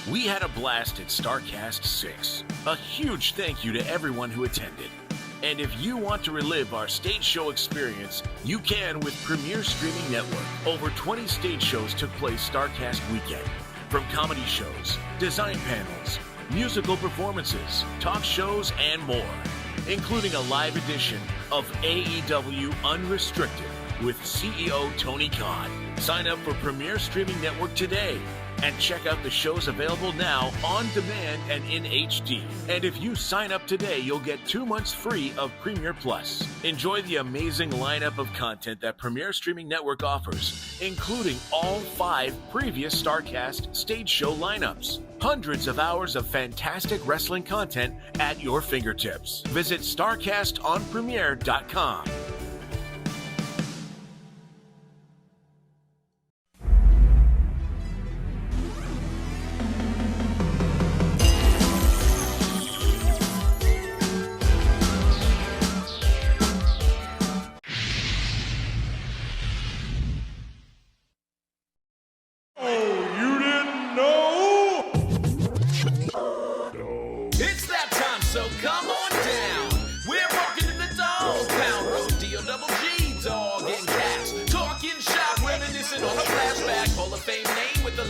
We had a blast at StarCast 6. A huge thank you to everyone who attended. And if you want to relive our stage show experience, you can with Premier Streaming Network. Over 20 stage shows took place StarCast weekend. From comedy shows, design panels, musical performances, talk shows, and more. Including a live edition of AEW Unrestricted with CEO Tony Khan. Sign up for Premier Streaming Network today and check out the shows available now on demand and in HD. And if you sign up today, you'll get 2 months free of Premier Plus. Enjoy the amazing lineup of content that Premier Streaming Network offers, including all 5 previous StarCast stage show lineups. Hundreds of hours of fantastic wrestling content at your fingertips. Visit StarCastOnPremiere.com.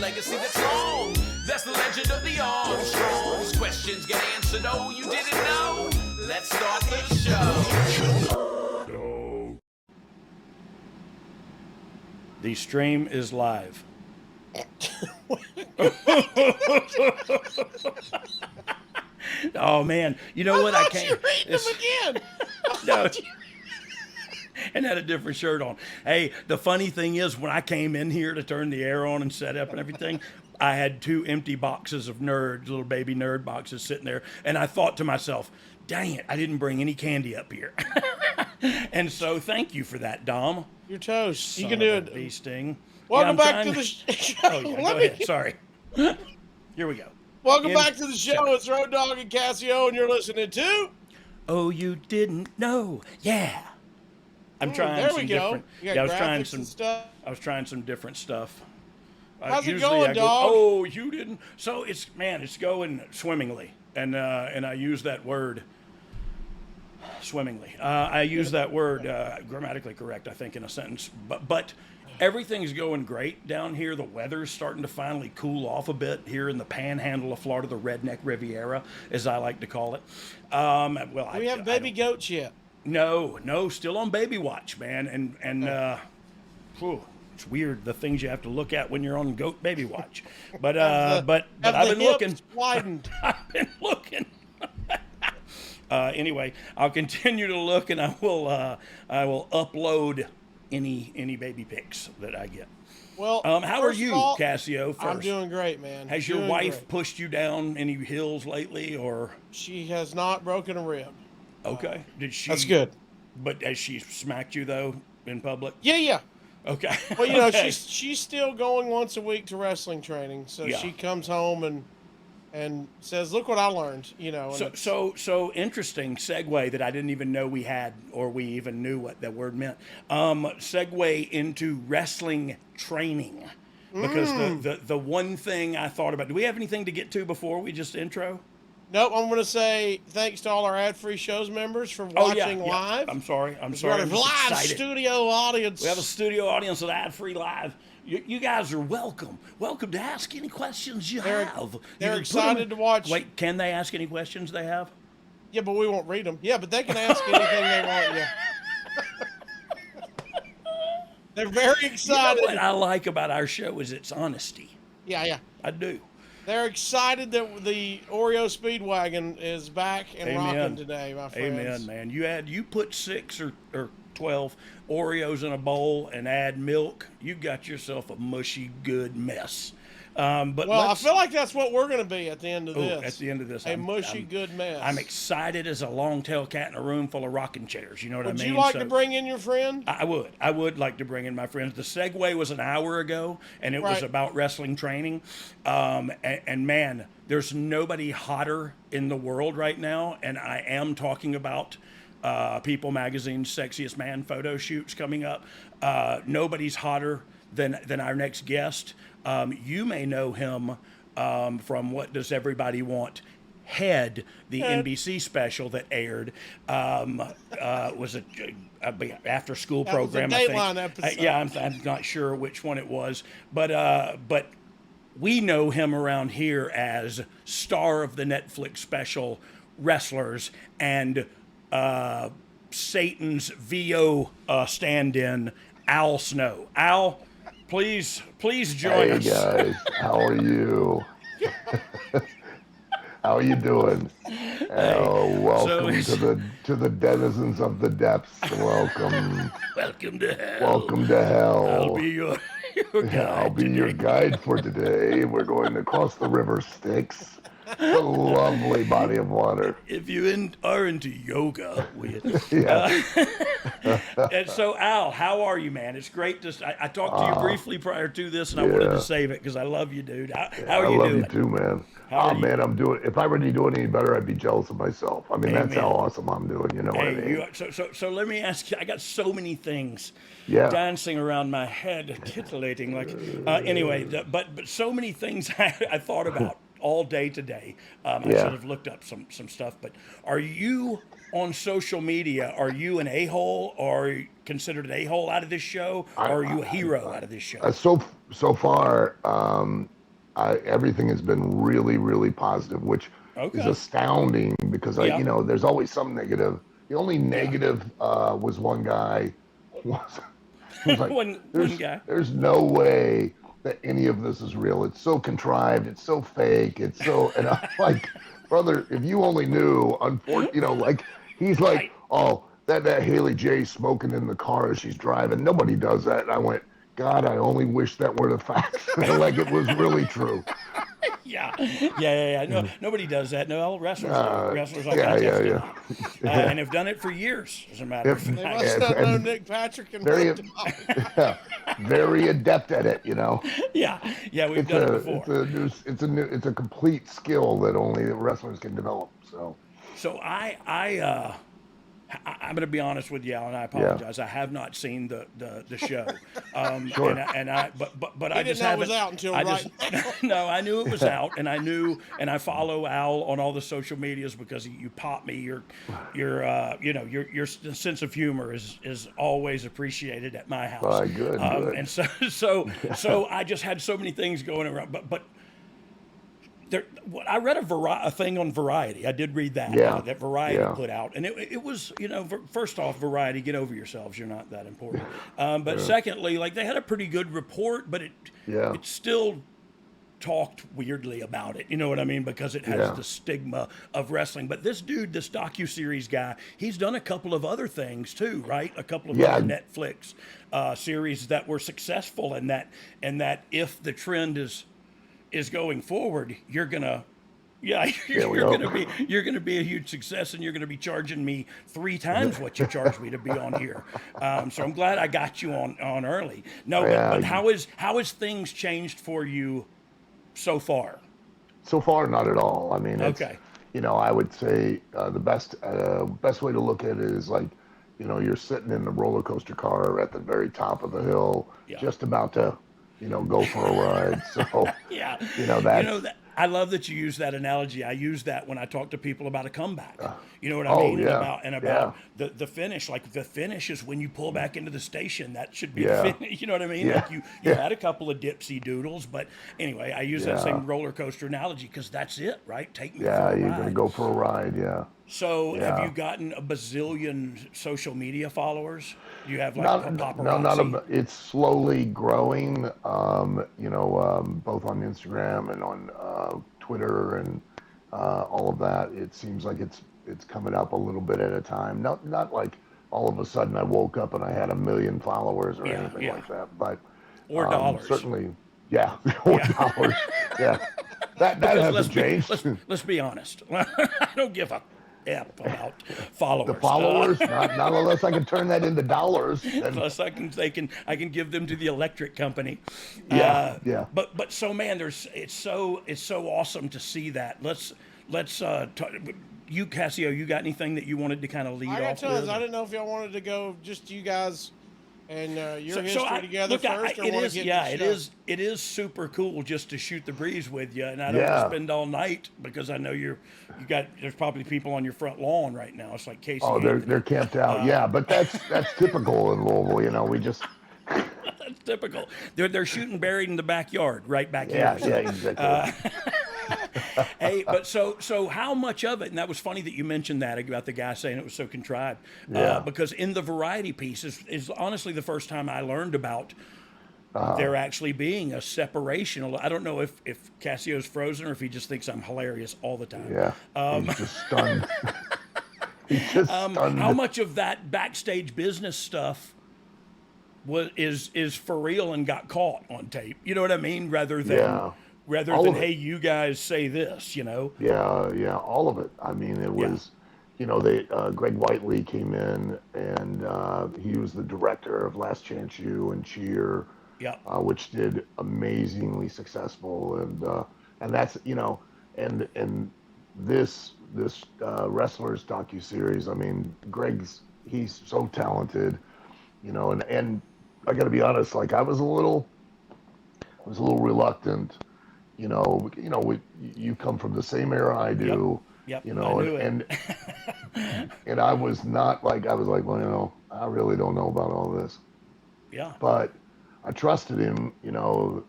Legacy that's long. That's the legend of the Armstrongs. Questions get answered. Oh, you didn't know? Let's start the show. The stream is live. Oh man, you know what? I can't. You read them again. No. And had a different shirt on. Hey, the funny thing is, when I came in here to turn the air on and set up and everything, I had 2 empty boxes of nerds, little baby nerd boxes sitting there. And I thought to myself, dang it, I didn't bring any candy up here. And so thank you for that, Dom. You're toast. Son You can do of a it. bee sting. Welcome Yeah, back to the show. Oh, yeah, go ahead. Sorry. Here we go. Welcome back to the show. It's Road Dogg and Casio, and you're listening to... Oh, you didn't know. Yeah. I'm trying there some we go. different. You got Yeah, I was trying some different stuff. How's it Usually going, I go, dog? oh, you didn't. So it's going swimmingly, and I use that word swimmingly. I use that word grammatically correct, I think, in a sentence. But everything's going great down here. The weather's starting to finally cool off a bit here in the panhandle of Florida, the Redneck Riviera, as I like to call it. Well, Do we have baby goats yet? No, still on baby watch, man, and it's weird the things you have to look at when you're on goat baby watch. But I've been looking. Widened. I've been looking. Anyway, I'll continue to look, and I will upload any baby pics that I get. Well, how are you, Casio? First, I'm doing great, man. Has your wife pushed you down any hills lately, or? She has not broken a rib. Okay. Did she? That's good. But has she smacked you though in public? Yeah. Okay. Well, you know, Okay. she's still going once a week to wrestling training, so Yeah. she comes home and says, "Look what I learned," you know. And So interesting segue that I didn't even know we had, or we even knew what that word meant. Segue into wrestling training, because the one thing I thought about. Do we have anything to get to before we just intro? Nope, I'm going to say thanks to all our ad-free shows members for watching live. I'm sorry. We have a I'm live just excited. studio audience. We have a studio audience of ad-free live. You guys are welcome. Welcome to ask any questions you have. They're You can put excited to watch. Wait, can they ask any questions they have? Yeah, but we won't read them. Yeah, but they can ask anything they want. Yeah. They're very excited. You know what I like about our show is its honesty. Yeah. I do. They're excited that the Oreo Speedwagon is back and rocking today, my friends. Amen, man. You put 6 or 12 Oreos in a bowl and add milk, you got yourself a mushy, good mess. I feel like that's what we're going to be at the end of this. At the end of this, a mushy, good mess. I'm excited as a long-tailed cat in a room full of rocking chairs. You know what I mean? Would you like to bring in your friend? I would like to bring in my friends. The segue was an hour ago, and it was about wrestling training. And man, there's nobody hotter in the world right now, and I am talking about People Magazine's Sexiest Man photo shoots coming up. Nobody's hotter than our next guest. You may know him from What Does Everybody Want? Head, the NBC special that aired, was a after school program. Was a Dateline I think. episode. Yeah, I'm not sure which one it was, but we know him around here as star of the Netflix special Wrestlers and Satan's VO stand-in Al Snow. Al, please join us. Hey guys, how are you? How are you doing? Welcome to the denizens of the depths. Welcome. Welcome to hell. Welcome to hell. I'll be your guide. I'll be your guide for today. We're going to cross the river Styx. A lovely body of water. If you are into yoga, Yeah. And so, Al, how are you, man? It's great to. I talked to you briefly prior to this, and I wanted to save it because I love you, dude. How are you doing? I love you too, man. Man, I'm doing. If I were to do any better, I'd be jealous of myself. I mean, that's how awesome I'm doing. You know what I mean? So let me ask you. I got so many things dancing around my head, titillating. Anyway, but so many things I thought about all day today. I should have looked up some stuff. But are you on social media? Are you an a-hole, or are you considered an a-hole out of this show, or are you a hero out of this show? So far, everything has been really, really positive, which is astounding because there's always some negative. The only negative was one guy. Was like, one guy. There's no way that any of this is real. It's so contrived. It's so fake. It's so, and I'm like, brother, if you only knew, he's like, oh, that Haley J smoking in the car as she's driving. Nobody does that. And I went, God, I only wish that were the facts. Like it was really true. Yeah. No, nobody does that. No, all wrestlers are and have done it for years, as a matter of fact. They must not know Nick Patrick and very adept at it, you know. Yeah, we've done it before. It's a complete skill that only wrestlers can develop. So I'm going to be honest with you, Al, and I apologize. I have not seen the show. Sure. But I just haven't. It was out until right now. No, I knew it was out, and I follow Al on all the social medias because you pop me. Your sense of humor is always appreciated at my house. Good. And so I just had so many things going around, but. I read a thing on Variety. I did read that that Variety put out, and it was, first off, Variety, get over yourselves. You're not that important. But secondly, they had a pretty good report, but it still talked weirdly about it. You know what I mean? Because it has the stigma of wrestling. But this dude, this docuseries guy, he's done a couple of other things too, right? A couple of other Netflix series that were successful, and that if the trend is going forward, you're gonna be a huge success, and you're gonna be charging me 3 times what you charge me to be on here. So I'm glad I got you on early. No, but how has things changed for you so far? So far, not at all. I mean, I would say the best way to look at it is you're sitting in the roller coaster car at the very top of the hill, just about to go for a ride. So, I love that you use that analogy. I use that when I talk to people about a comeback. You know what I mean? About the finish. The finish is when you pull back into the station. That should be the finish. You know what I mean? You had a couple of dipsy doodles, but anyway, I use that same roller coaster analogy because that's it, right? Take me for a ride. You're going to go for a ride, So have you gotten a bazillion social media followers? Do you have paparazzi? It's slowly growing, both on Instagram and on Twitter and all of that. It seems like it's coming up a little bit at a time. Not like all of a sudden I woke up and I had 1 million followers or anything like that. But or dollars. Certainly, or dollars. That hasn't changed. Let's be honest. I don't give a about followers. The followers, not unless I can turn that into dollars. Unless I can give them to the electric company. But so man, it's so awesome to see that. Let's talk. You, Casio, you got anything that you wanted to kind of lead off with? I didn't know if y'all wanted to go just you guys And your history together look, first, or want to get it is super cool just to shoot the breeze with you, and I don't want to spend all night because I know there's probably people on your front lawn right now. It's like Casey. Oh, they're camped out. But that's typical in Louisville. You know, we just. That's typical. They're shooting buried in the backyard, right back here. Yeah, exactly. Hey, but so how much of it? And that was funny that you mentioned that about the guy saying it was so contrived. Because in the variety piece is honestly the first time I learned about there actually being a separation. I don't know if Casio's frozen or if he just thinks I'm hilarious all the time. Yeah, he's just stunned. He's just stunned. How much of that backstage business stuff is for real and got caught on tape? You know what I mean? Rather than hey, you guys say this, you know? Yeah, all of it. I mean, it was, you know, Greg Whiteley came in and he was the director of Last Chance U and Cheer, which did amazingly successful, and that's, you know, and this wrestlers docuseries. I mean, he's so talented, you know, and I got to be honest, like I was a little reluctant. You know, you come from the same era I do. Yep. You know, and I was not like, well, you know, I really don't know about all this. Yeah. But I trusted him, you know,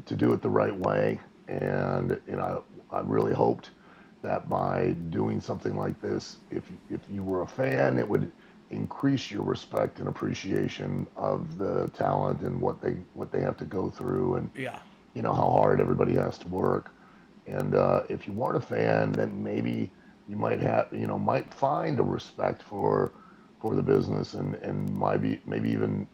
to do it the right way, and you know, I really hoped that by doing something like this, if you were a fan, it would increase your respect and appreciation of the talent and what they have to go through, and you know how hard everybody has to work. And if you weren't a fan, then maybe you might find a respect for the business and maybe even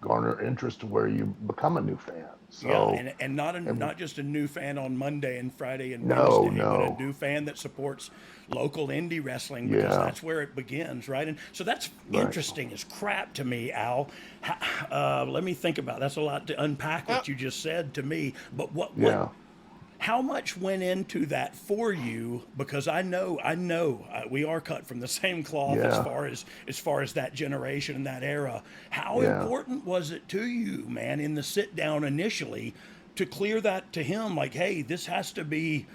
garner interest to where you become a new fan. So and not just a new fan on Monday and Friday and Wednesday, but a new fan that supports local indie wrestling, because that's where it begins, right? And so that's interesting as crap to me, Al. Let me think about it. That's a lot to unpack what you just said to me. But how much went into that for you? Because I know we are cut from the same cloth as far as that generation and that era. How important was it to you, man, in the sit down initially, to clear that to him? Like, hey, this has to be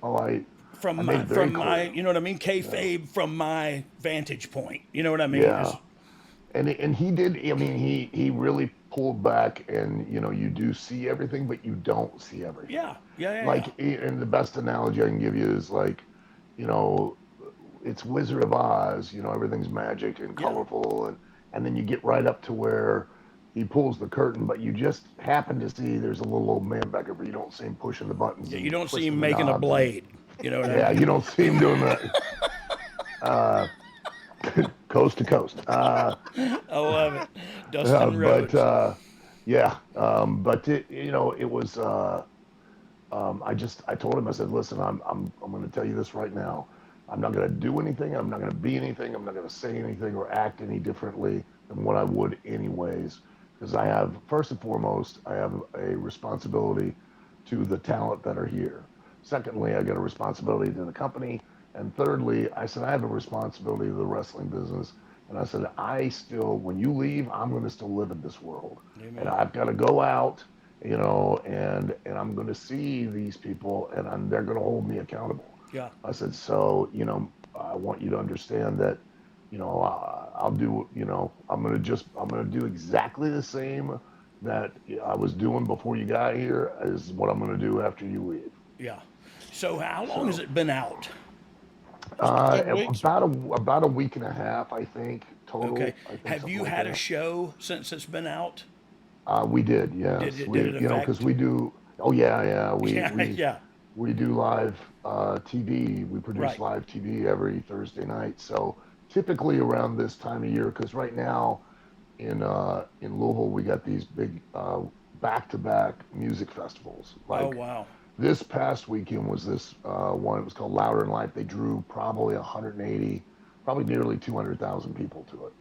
from my you know what I mean, kayfabe from my vantage point. You know what I mean? Yeah. And he did. I mean, he really pulled back, and you know, you do see everything, but you don't see everything. Like, and the best analogy I can give you is like, you know, it's Wizard of Oz. You know, everything's magic and colorful, and then you get right up to where he pulls the curtain, but you just happen to see there's a little old man back there, but you don't see him pushing the buttons. Yeah, you don't see him making a blade. You know what I mean? Yeah, you don't see him doing that. Coast to coast. I love it. Dustin Rhodes. But but you know, it was. I told him, I said, listen, I'm going to tell you this right now. I'm not going to do anything. I'm not going to be anything. I'm not going to say anything or act any differently than what I would anyways. Because I have, first and foremost, I have a responsibility to the talent that are here. Secondly, I got a responsibility to the company. And thirdly, I said, I have a responsibility to the wrestling business. And I said, when you leave, I'm going to still live in this world. Amen. And I've got to go out, you know, and I'm going to see these people, and they're going to hold me accountable. Yeah. I said, so, you know, I want you to understand that, you know, I'll do, you know, I'm going to do exactly the same that I was doing before you got here as what I'm going to do after you leave. Yeah. So how long has it been out? About a week and a half, I think, total. Okay. Have you had a show since it's been out? We did, yes. Did it you know, because we do. Oh yeah. We do live TV. We produce live TV every Thursday night. So typically around this time of year, because right now in Louisville we got these big back-to-back music festivals. Like, oh wow. This past weekend was this one. It was called Louder in Life. They drew probably 180, probably nearly 200,000 people to it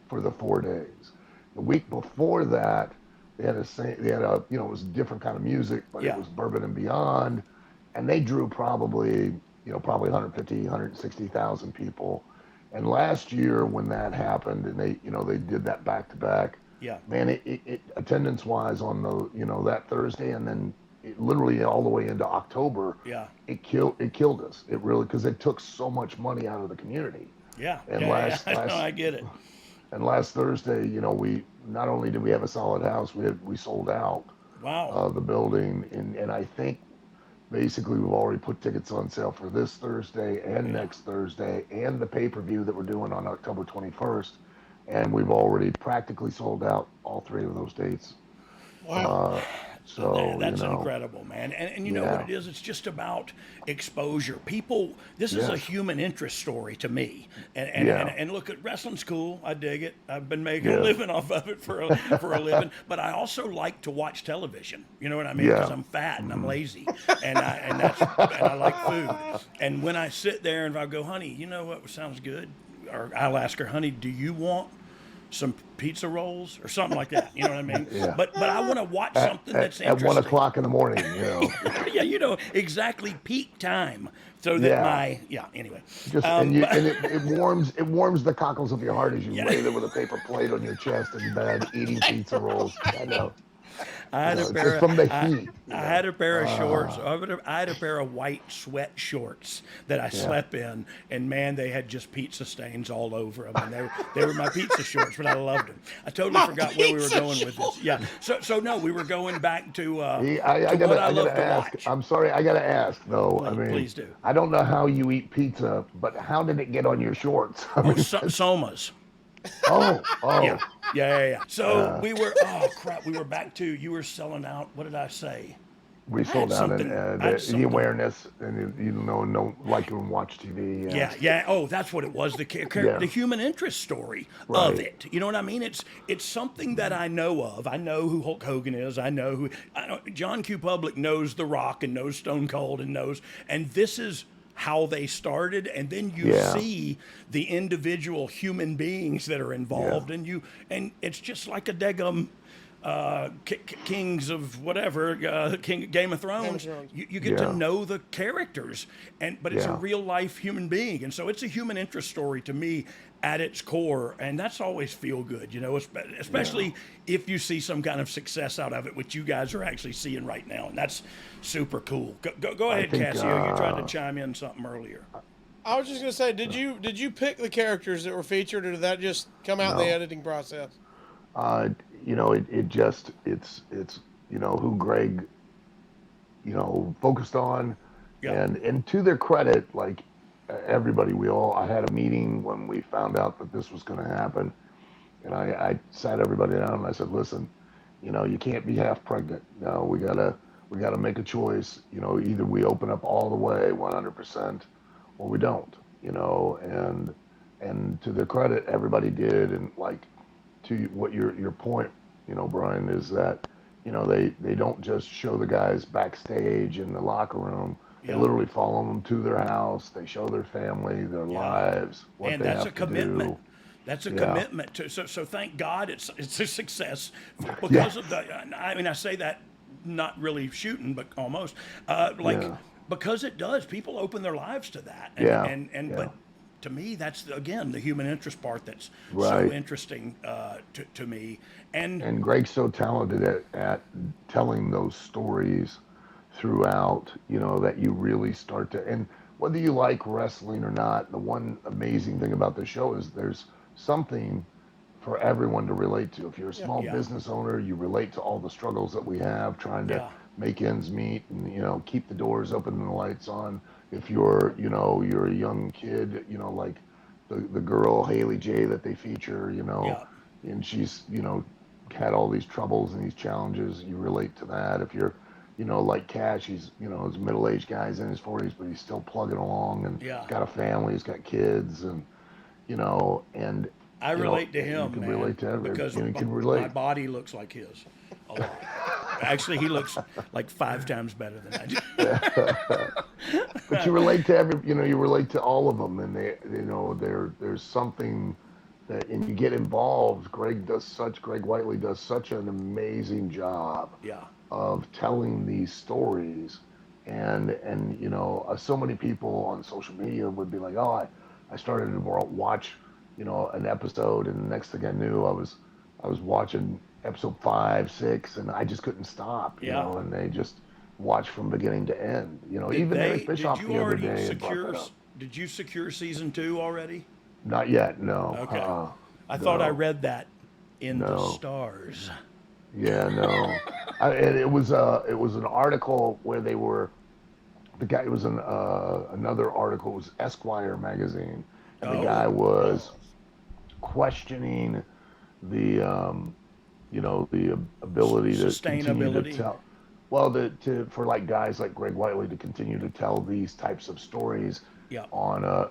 for the 4 days. The week before that, they had a you know, it was a different kind of music, but it was Bourbon and Beyond, and they drew probably 150, 160,000 people. And last year when that happened, and they did that back to back. Yeah. Man, it attendance wise on that Thursday, and then literally all the way into October. Yeah. It killed us. It really, because it took so much money out of the community. Yeah. And I get it. And last Thursday, we not only did we have a solid house, we sold out. Wow. The building, and I think basically we've already put tickets on sale for this Thursday and next Thursday and the pay-per-view that we're doing on October 21st, and we've already practically sold out all 3 of those dates. Wow. So that's incredible, man. And you know what it is? It's just about exposure. People, this is a human interest story to me. And look, at wrestling's cool. I dig it. I've been making a living off of it for a living. But I also like to watch television. You know what I mean? Because I'm fat and I'm lazy, and I like food. And when I sit there and I go, honey, you know what sounds good? Or I'll ask her, honey, do you want some pizza rolls or something like that? You know what I mean? But I want to watch something that's interesting. At 1 o'clock in the morning, Yeah, exactly peak time. So that anyway. And it warms the cockles of your heart as you lay there with a paper plate on your chest in bed eating pizza rolls. I know. I had a pair from the heat. I had a pair of shorts. I had a pair of white sweat shorts that I slept in, and man, they had just pizza stains all over them. And they were my pizza shorts, but I loved them. I totally forgot where we were going with this. Yeah. So no, we were going back to. I gotta ask. I'm sorry, I gotta ask though. Please do. I don't know how you eat pizza, but how did it get on your shorts? Somas. Oh. Yeah. So we were, we were back to, you were selling out. What did I say? We sold out the awareness, and don't like to watch TV. Yeah. Oh, that's what it was. The human interest story of it. You know what I mean? It's something that I know of. I know who Hulk Hogan is. I know John Q. Public knows The Rock and knows Stone Cold and this is how they started, and then you see the individual human beings that are involved, and it's just like a daggum Kings of whatever, Game of Thrones. You get to know the characters, but it's a real life human being, and so it's a human interest story to me at its core, and that's always feel good, especially if you see some kind of success out of it, which you guys are actually seeing right now, and that's super cool. Go ahead, Casio. You tried to chime in something earlier. I was just gonna say, did you pick the characters that were featured, or did that just come out in the editing process? It's who Greg focused on, and to their credit, like everybody, I had a meeting when we found out that this was going to happen, and I sat everybody down and I said, listen, you can't be half pregnant. No, we gotta make a choice. Either we open up all the way 100% or we don't. And to their credit, everybody did, and like to what your point, Brian, is that they don't just show the guys backstage in the locker room. They literally follow them to their house. They show their family, their lives, what and they that's have a commitment. To do. That's a commitment to. So thank God it's a success because of the. I mean, I say that not really shooting, but almost because it does. People open their lives to that. But to me, that's again the human interest part that's so interesting to me. And Greg's so talented at telling those stories throughout, that you really start to, and whether you like wrestling or not, the one amazing thing about the show is there's something for everyone to relate to. If you're a small business owner, you relate to all the struggles that we have trying to make ends meet and, keep the doors open and the lights on. If you're, you're a young kid, like the girl Haley J that they feature, and she's, had all these troubles and these challenges, you relate to that. If you're, like Cash, he's, he's a middle-aged guy, he's in his 40s, but he's still plugging along, and he's got a family, he's got kids, and, and I relate to him, you can man, relate to because you can relate. My body looks like his a lot. Actually, he looks like 5 times better than I do. But you relate to you relate to all of them, and there's something that, and you get involved. Greg Whiteley does such an amazing job of telling these stories, and so many people on social media would be like, oh, I started to watch, an episode, and the next thing I knew, I was watching episode 5, 6, and I just couldn't stop, and they just watched from beginning to end. Even Eric Bischoff the other day brought that up. Did you secure season 2 already? Not yet, no. Okay. I thought I read that in the stars. Yeah, no. And it was an article where they were, the guy, it was another article, it was Esquire magazine, and the guy was questioning the the ability to continue to tell, for like guys like Greg Whiteley to continue to tell these types of stories on the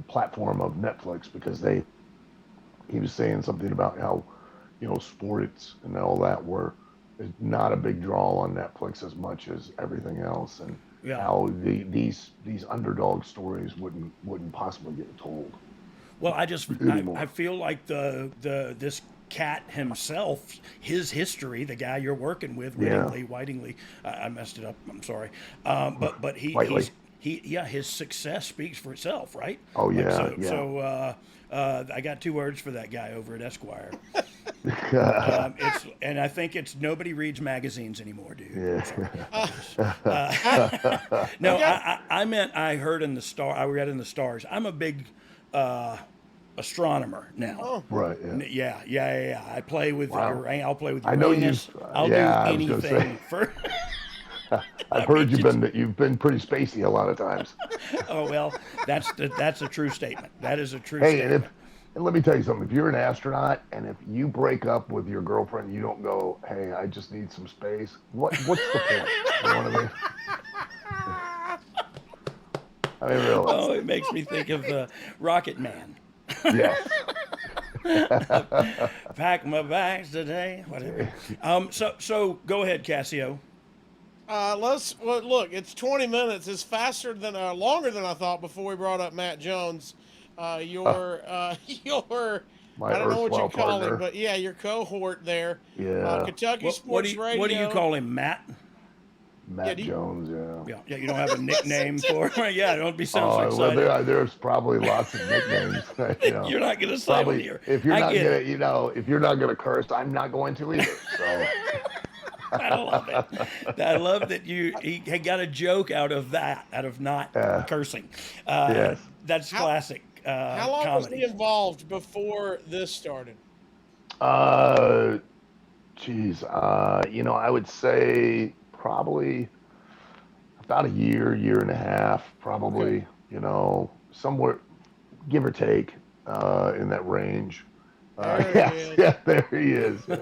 platform of Netflix, because he was saying something about how sports and all that were not a big draw on Netflix as much as everything else, and how these underdog stories wouldn't possibly get told. Well, I feel like this cat himself, his history, the guy you're working with, Whitingly, I messed it up, I'm sorry, but his success speaks for itself, right? Oh yeah, So I got 2 words for that guy over at Esquire. And I think it's nobody reads magazines anymore, dude. Yeah. No, I meant I heard in the star. I read in the stars. I'm a big astronomer now. Oh, right. Yeah. I play with. I'll play with. I know Uranus. I'll do anything for. I've heard you've been pretty spacey a lot of times. Oh well, that's a true statement. That is a true statement. And let me tell you something. If you're an astronaut and if you break up with your girlfriend, you don't go, "Hey, I just need some space." What's the point? You know what I mean? I mean, really. Oh, it makes me think of Rocket Man. Yes. Pack my bags today. Whatever. So go ahead, Casio. Look, it's 20 minutes. It's longer than I thought before we brought up Matt Jones. Your I don't know what you call him, but your cohort there. Yeah. Kentucky Sports Radio. What do you call him, Matt? Matt Jones, Yeah, you don't have a nickname for him? Yeah, don't be so excited. Well, there's probably lots of nicknames. You're not going to say one here. If you're not gonna curse, I'm not going to either. So. I love it. I love that he got a joke out of not cursing. Yes. That's classic. How long comedy. was he involved before this started? I would say probably about a year and a half, probably. Okay. Somewhere, give or take, in that range. There he is. Yeah.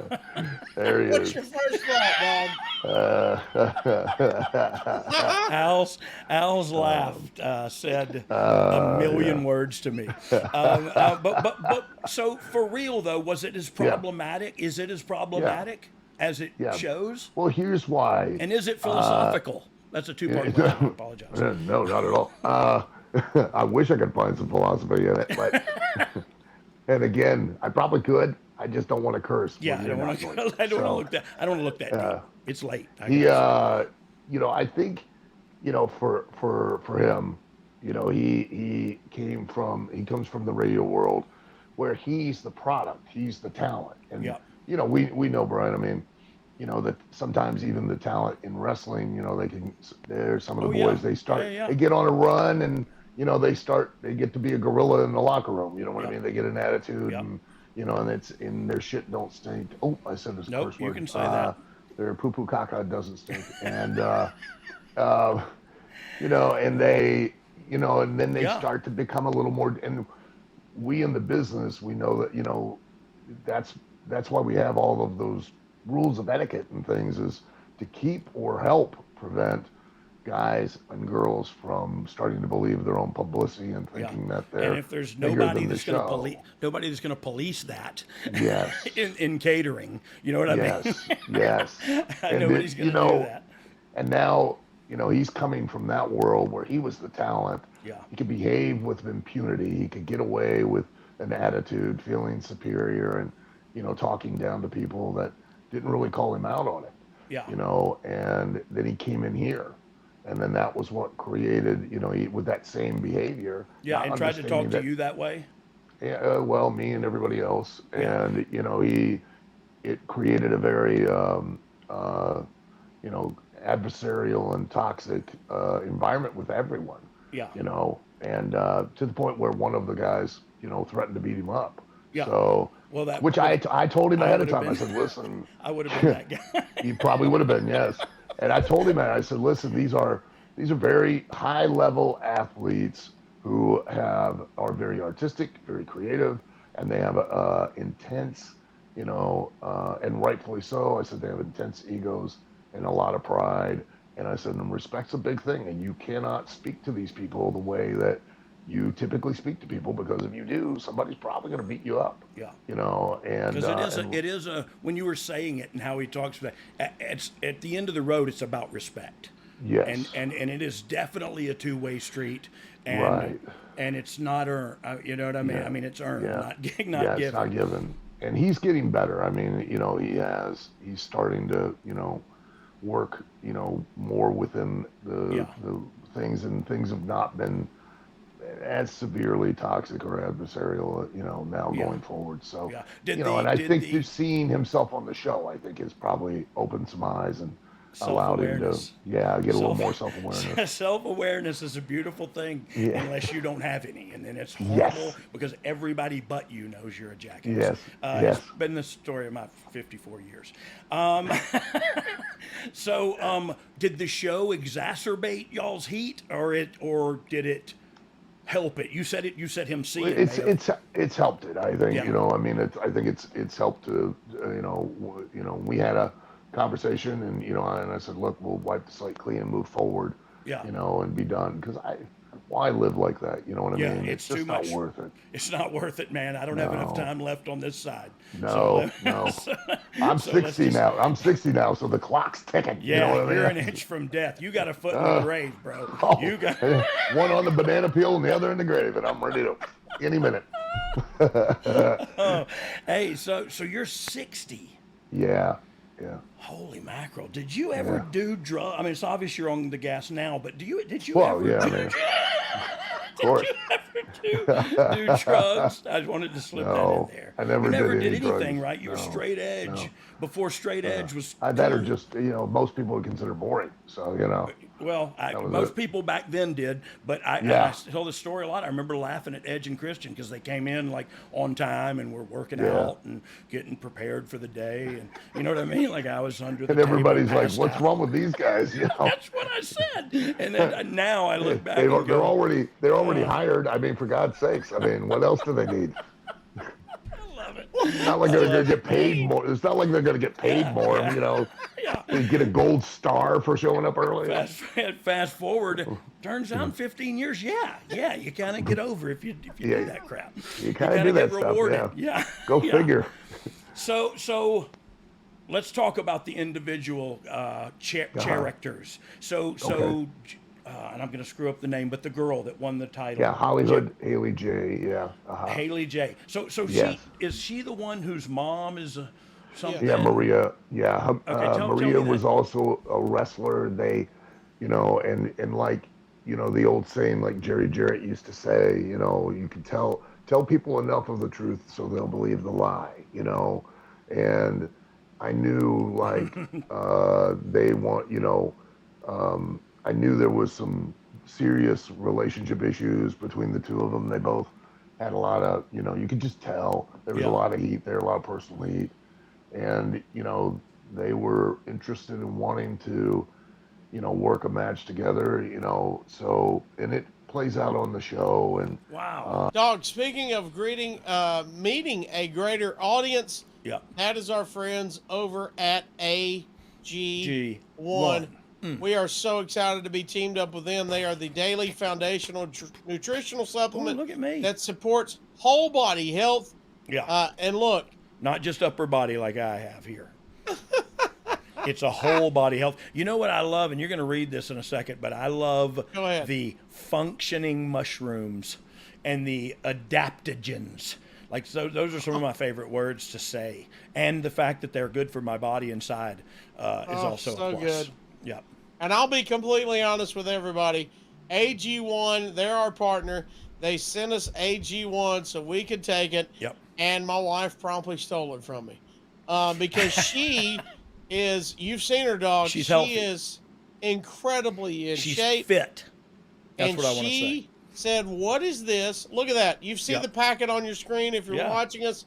There he What's is. your first thought, Al's laugh said a million words to me. But so for real though, was it as problematic? Is it as problematic as it shows? Well, here's why. And is it philosophical? That's a 2-part question. I apologize. No, not at all. I wish I could find some philosophy in it, but. And again, I probably could. I just don't want to curse. Yeah, I don't want to look that. I don't want to look that deep. It's late. I think, for him, he comes from the radio world, where he's the product, he's the talent, and we know, Brian. I mean, that sometimes even the talent in wrestling, there's some of the boys they get on a run and. They get to be a gorilla in the locker room. You know what I mean? They get an attitude, and and it's in their shit don't stink. Oh, I said this first word. You can say that. Their poo-poo caca doesn't stink, and and they, and then they start to become a little more. And we in the business, we know that that's why we have all of those rules of etiquette and things, is to keep or help prevent guys and girls from starting to believe their own publicity and thinking that they're. And if there's nobody that's going to police that, in catering, you know what I mean? Yes. Nobody's going to do that. And now, he's coming from that world where he was the talent. Yeah. He could behave with impunity. He could get away with an attitude, feeling superior, and talking down to people that didn't really call him out on it. Yeah. And then he came in here. and then that was what created, with that same behavior. Yeah, and tried to talk to you that way. Yeah, well, me and everybody else, Yeah. and it created a very adversarial and toxic environment with everyone. Yeah. And to the point where one of the guys, threatened to beat him up. Yeah. So, well, which I told him ahead of time. I said, listen, I would have been that guy. You probably would have been, yes. And I told him that. I said, listen, these are very high level athletes who are very artistic, very creative, and they have intense, and rightfully so. I said they have intense egos and a lot of pride. And I said, and respect's a big thing, and you cannot speak to these people the way that you typically speak to people, because if you do, somebody's probably going to beat you up. Yeah. And because it is a when you were saying it and how he talks about it's at the end of the road, it's about respect. Yes. And it is definitely a two-way street. And, right. And it's not earned. You know what I mean? Yeah. I mean, it's earned, not given. It's not given. And he's getting better. I mean, he's starting to, work, more within the things, and things have not been as severely toxic or adversarial, now going forward. So, and I think just seeing himself on the show, I think has probably opened some eyes and allowed him to, get a little more self-awareness. Self-awareness is a beautiful thing, unless you don't have any, and then it's horrible because everybody but you knows you're a jackass. Yes. It's been the story of my 54 years. So, did the show exacerbate y'all's heat, or did it help it? You said him seeing it. It's helped it. I think I think it's helped to we had a conversation, and and I said, look, we'll wipe the slate clean and move forward. And be done, because why live like that? You know what I mean? It's just too much. not worth it. It's not worth it, man. I don't have enough time left on this side. No. I'm 60 now. I'm 60 now, so the clock's ticking. Yeah, you know what you're I mean? an inch from death. You got a foot in the grave, bro. You got one on the banana peel and the other in the grave, and I'm ready to any minute. Hey, so you're 60. Yeah. Holy mackerel! Did you ever do drugs? I mean, it's obvious you're on the gas now, but did you well, ever? Yeah, I mean, of course. Did you ever do drugs? I wanted to slip that in there. I never did anything, drugs. right? You were straight edge before straight edge was. That are just most people would consider boring. So Well, most people back then did, but I tell this story a lot. I remember laughing at Edge and Christian because they came in like on time and were working out and getting prepared for the day, and you know what I mean. Like I was under the and everybody's like, "What's out. wrong with these guys?" That's what I said. And then now I look back. They're already hired. I mean, for God's sakes. I mean, what else do they need? It's not like they're going to get paid more. It's not like they're going to get paid more. They get a gold star for showing up early. Fast forward, turns out in 15 years, you kind of get over if you do that crap. You kind of do that get rewarded. Stuff. Yeah. Go figure. So let's talk about the individual characters. So. And I'm going to screw up the name, but the girl that won the title. Yeah, Hollywood, Haley J. Yeah. Haley J. So yes. is she the one whose mom is something? Yeah, Maria. Yeah, Maria was also a wrestler. They, and like, the old saying, like Jerry Jarrett used to say, you can tell people enough of the truth so they'll believe the lie, And I knew like they want, I knew there was some serious relationship issues between the two of them. They both had a lot of, you could just tell there was a lot of heat there, a lot of personal heat. And, they were interested in wanting to, work a match together, and it plays out on the show. And wow. Dog, speaking of meeting a greater audience, that is our friends over at AG1. We are so excited to be teamed up with them. They are the daily foundational nutritional supplement that supports whole body health. Yeah. And look. Not just upper body like I have here. It's a whole body health. You know what I love, and you're going to read this in a second, but I love the functioning mushrooms and the adaptogens. Like, so those are some of my favorite words to say. And the fact that they're good for my body inside is also so a plus. Good. Yep. And I'll be completely honest with everybody. AG1, they're our partner. They sent us AG1 so we could take it. Yep. And my wife promptly stole it from me. Because she is, you've seen her, dog. She's she healthy. is incredibly in She's shape. fit. That's and what I want to say. She said, what is this? Look at that. You've seen the packet on your screen. If you're watching us,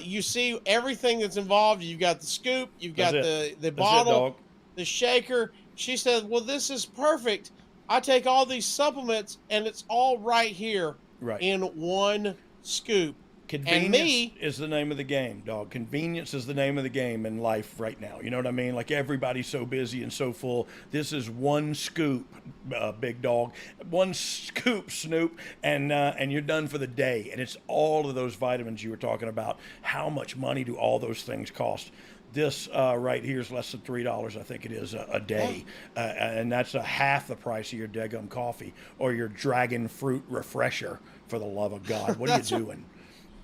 you see everything that's involved. You've got the scoop. You've got the bottle, the shaker. She said, well, this is perfect. I take all these supplements, and it's all right here in one scoop. Convenience is the name of the game, dog. Convenience is the name of the game in life right now. You know what I mean? Like, everybody's so busy and so full. This is one scoop, big dog. One scoop, Snoop, and you're done for the day. And it's all of those vitamins you were talking about. How much money do all those things cost? This right here is less than $3, I think it is, a day. And that's a half the price of your Degum coffee or your dragon fruit refresher, for the love of God. What are you doing?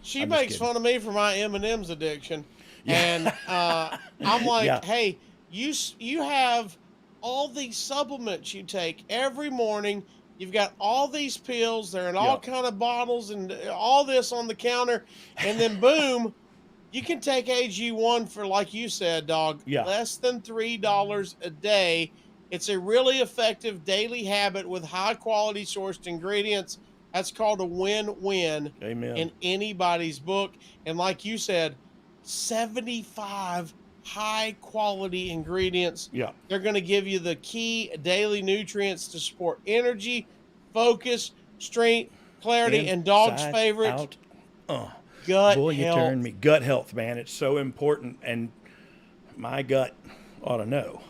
She makes fun of me for my M&M's addiction. And I'm like, hey, you have all these supplements you take every morning. You've got all these pills. They're in all kind of bottles and all this on the counter. And then, boom, you can take AG1 for, like you said, dog, less than $3 a day. It's a really effective daily habit with high-quality sourced ingredients. That's called a win-win in anybody's book. And like you said, 75 high-quality ingredients. Yeah. They're going to give you the key daily nutrients to support energy, focus, strength, clarity, and dog's favorite, gut Boy, you health. turned me. Gut health, man. It's so important, and my gut ought to know.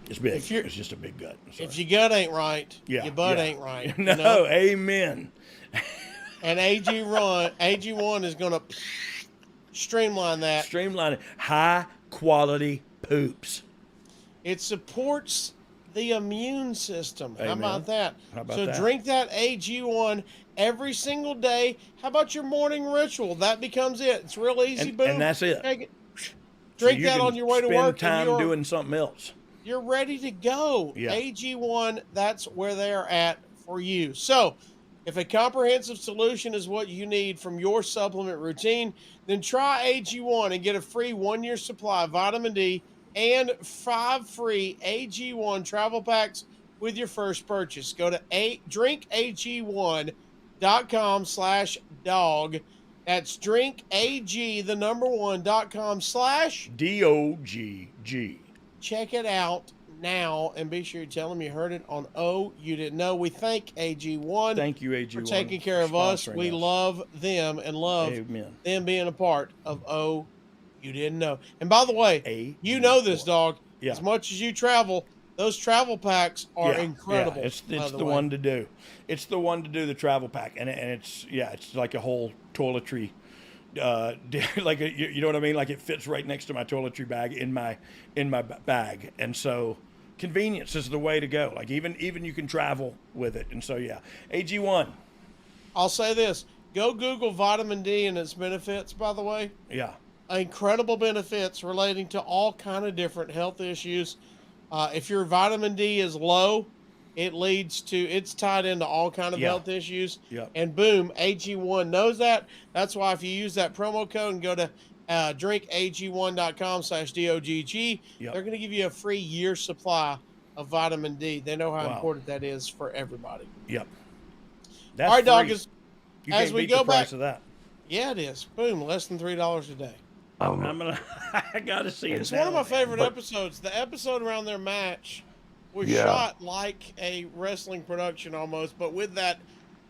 It's big. It's just a big gut. If your gut ain't right, your butt ain't right. No, you know? Amen. And AG1 is going to streamline that. Streamline it. High quality poops. It supports the immune system. Amen. How about that? How about so that? Drink that AG1 every single day. How about your morning ritual? That becomes it. It's real easy. Boom. And that's it. Take it. Drink that on your way to work. Spend time doing something else. You're ready to go. Yeah. AG1, that's where they're at for you. So, if a comprehensive solution is what you need from your supplement routine, then try AG1 and get a free 1-year supply of vitamin D and 5 free AG1 travel packs with your first purchase. Go to drinkag1.com/dog. That's drinkag1.com/DOGG. Check it out now and be sure you tell them you heard it on Oh You Didn't Know. We thank AG1. Thank you, AG1, for taking care of us. We love them and love them being a part of Oh You Didn't Know. And by the way, you know this, dog. Yeah. As much as you travel, those travel packs are incredible. Yeah. It's the one to do. It's the one to do, the travel pack, and it's like a whole toiletry. Like you know what I mean? Like, it fits right next to my toiletry bag in my bag, and so convenience is the way to go. Like, even you can travel with it, and so AG1. I'll say this: go Google vitamin D and its benefits. By the way, incredible benefits relating to all kind of different health issues. If your vitamin D is low, it's tied into all kind of health issues. And boom, AG1 knows that. That's why if you use that promo code and go to drinkag1.com/DOGG, they're going to give you a free year supply of vitamin D. They know how important that is for everybody. Yep. That's all right, dog. You as we go back, of that. Yeah, it is. Boom, less than $3 a day. I gotta see it. It's one of my favorite episodes. The episode around their match was shot like a wrestling production almost, but with that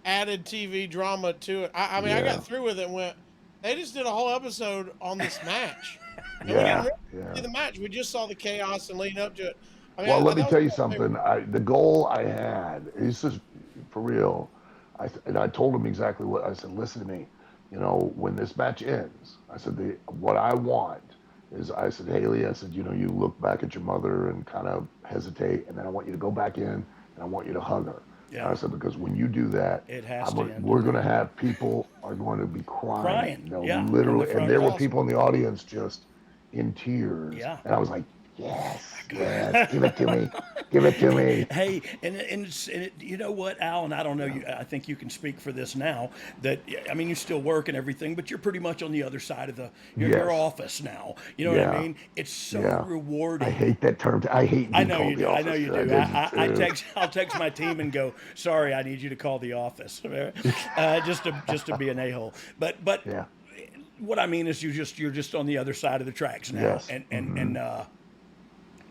added TV drama to it. I mean, I got through with it and went, they just did a whole episode on this match. And we didn't really see the match. We just saw the chaos and leading up to it. I mean, let me tell you something. The goal I had, this is for real. I told him exactly what I said. Listen to me. You know, when this match ends, I said, what I want is, I said, Haley, I said, you know, you look back at your mother and kind of hesitate, and then I want you to go back in and I want you to hug her. Yeah. I said, because when you do that, we're going to have people are going to be crying. Literally, and there were people in the audience just in tears. Yeah. And I was like, Yes, yes. Give it to me. Give it to me. Hey, you know what, Alan? I don't know. I think you can speak for this now. That I mean, you still work and everything, but you're pretty much on the other side of your office now. You know what I mean? It's so rewarding. I hate that term. I hate. I know you do. I know you do. I'll text my team and go, sorry, I need you to call the office, just to be an a-hole. But yeah. What I mean is you're just on the other side of the tracks now. Yes. And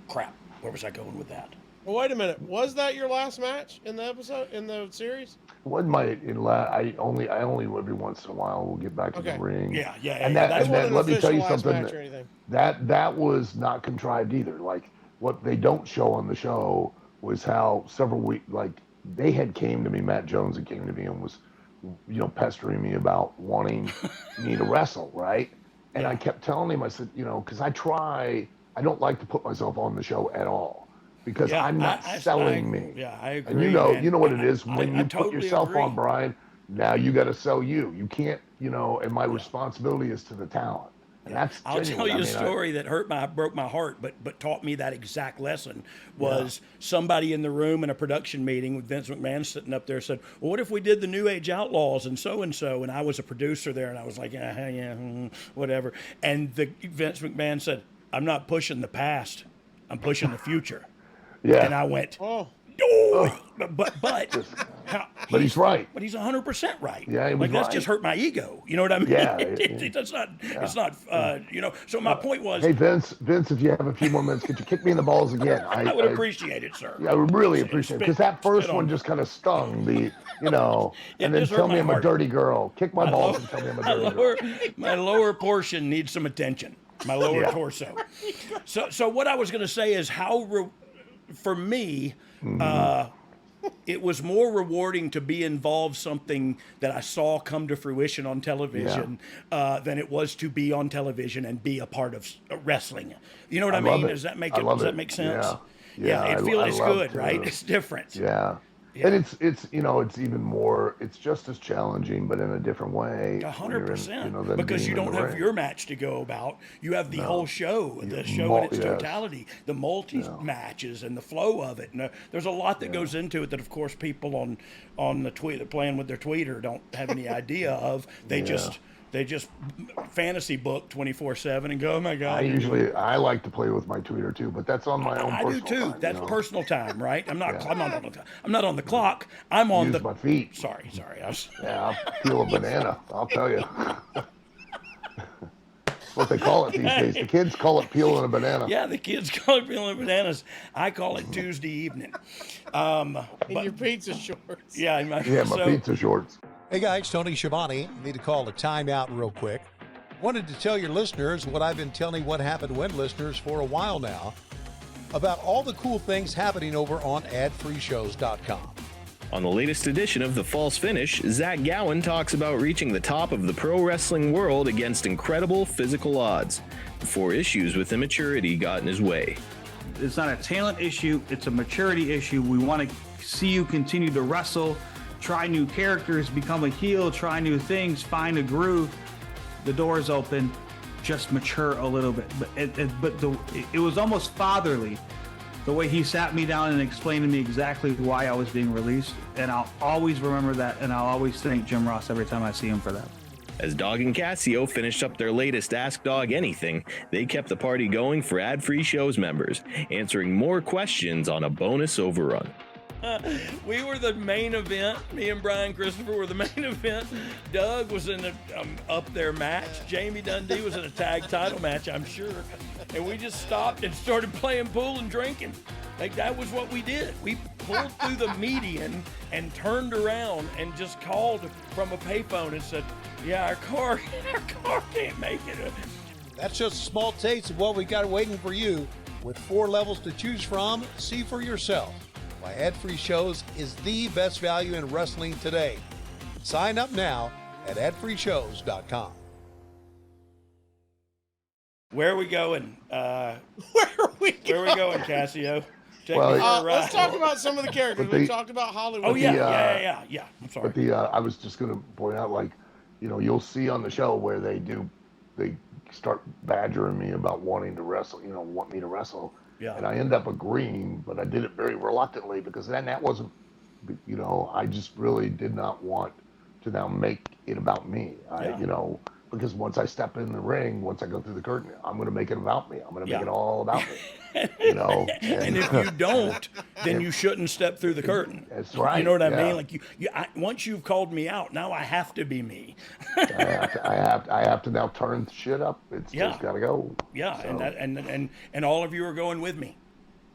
crap. Where was I going with that? Well, wait a minute. Was that your last match in the series? What I only every once in a while will get back to the ring. Yeah. And let me tell you something. That was not contrived either. Like what they don't show on the show was how several weeks, like they had came to me, Matt Jones had came to me and was, pestering me about wanting me to wrestle, right? And I kept telling him, I said, because I don't like to put myself on the show at all. Because I'm not selling me. Yeah, I agree. And you know what it is when you totally put yourself agree. on, Brian. Now you got to sell you. You can't, and my responsibility is to the talent. And that's I'll tell you a story that broke my heart, but taught me that exact lesson. Was somebody in the room in a production meeting with Vince McMahon sitting up there said, "Well, what if we did the New Age Outlaws and so and so?" And I was a producer there, and I was like, whatever. And Vince McMahon said, "I'm not pushing the past. I'm pushing the future." Yeah. And I went, but he's right. But he's 100% right. Yeah, he was like that's right. just hurt my ego. You know what I mean? Yeah. It's not. So my point was. Hey Vince, if you have a few more minutes, could you kick me in the balls again? I would appreciate it, sir. Yeah, I would really appreciate it because that first one just kind of stung the, and then tell me I'm a dirty girl. Kick my balls and tell me I'm a dirty girl. My lower portion needs some attention. My lower torso. So what I was going to say is for me, it was more rewarding to be involved something that I saw come to fruition on television than it was to be on television and be a part of wrestling. You know what I mean? Does that make sense? Yeah. It feels good, right? It's different. Yeah. And it's even more, it's just as challenging, but in a different way. 100%. Because you don't have your match to go about. You have the whole show, the show in its totality, the multi-matches and the flow of it. And there's a lot that goes into it that, of course, people on the tweet, playing with their tweeter don't have any idea of. They just fantasy book 24/7 and go, oh my God. I like to play with my tweeter too, but that's on my own personal time. I do too. That's personal time, right? I'm not on the clock. I'm on my feet. Sorry. I'll peel a banana. I'll tell you. That's what they call it these days. The kids call it peeling a banana. Yeah, the kids call it peeling bananas. I call it Tuesday evening. In your pizza shorts. Yeah, my pizza shorts. Hey guys, Tony Schiavone. Need to call a timeout real quick. Wanted to tell your listeners what I've been telling What Happened When listeners for a while now about all the cool things happening over on adfreeshows.com. On the latest edition of The False Finish, Zach Gowen talks about reaching the top of the pro wrestling world against incredible physical odds before issues with immaturity got in his way. It's not a talent issue, it's a maturity issue. We want to see you continue to wrestle, try new characters, become a heel, try new things, find a groove. The door is open, just mature a little bit. But it was almost fatherly, the way he sat me down and explained to me exactly why I was being released. And I'll always remember that, and I'll always thank Jim Ross every time I see him for that. As Dogg and Casio finished up their latest Ask Dogg Anything, they kept the party going for Ad-Free Shows members, answering more questions on a bonus overrun. We were the main event. Me and Brian Christopher were the main event. Doug was in an up there match. Jamie Dundee was in a tag title match, I'm sure. And we just stopped and started playing pool and drinking. Like, that was what we did. We pulled through the median and turned around and just called from a payphone and said, yeah, our car can't make it. That's just a small taste of what we got waiting for you. With 4 levels to choose from, see for yourself why Ad-Free Shows is the best value in wrestling today. Sign up now at adfreeshows.com. Where are we going? Where are we going, Casio? Let's talk about some of the characters. We talked about Hollywood. Oh, yeah. I'm sorry. But I was just going to point out, like, you'll see on the show where they start badgering me about wanting to wrestle, want me to wrestle. Yeah. And I ended up agreeing, but I did it very reluctantly because then that wasn't, you know, I just really did not want to now make it about me. You know, because once I step in the ring, once I go through the curtain, I'm going to make it about me. I'm going to make it all about me. You know, and if you don't, then you shouldn't step through the curtain. That's right. You know what I mean? Like once you've called me out, now I have to be me. I have to now turn shit up. It's just got to go. Yeah, so. and all of you are going with me.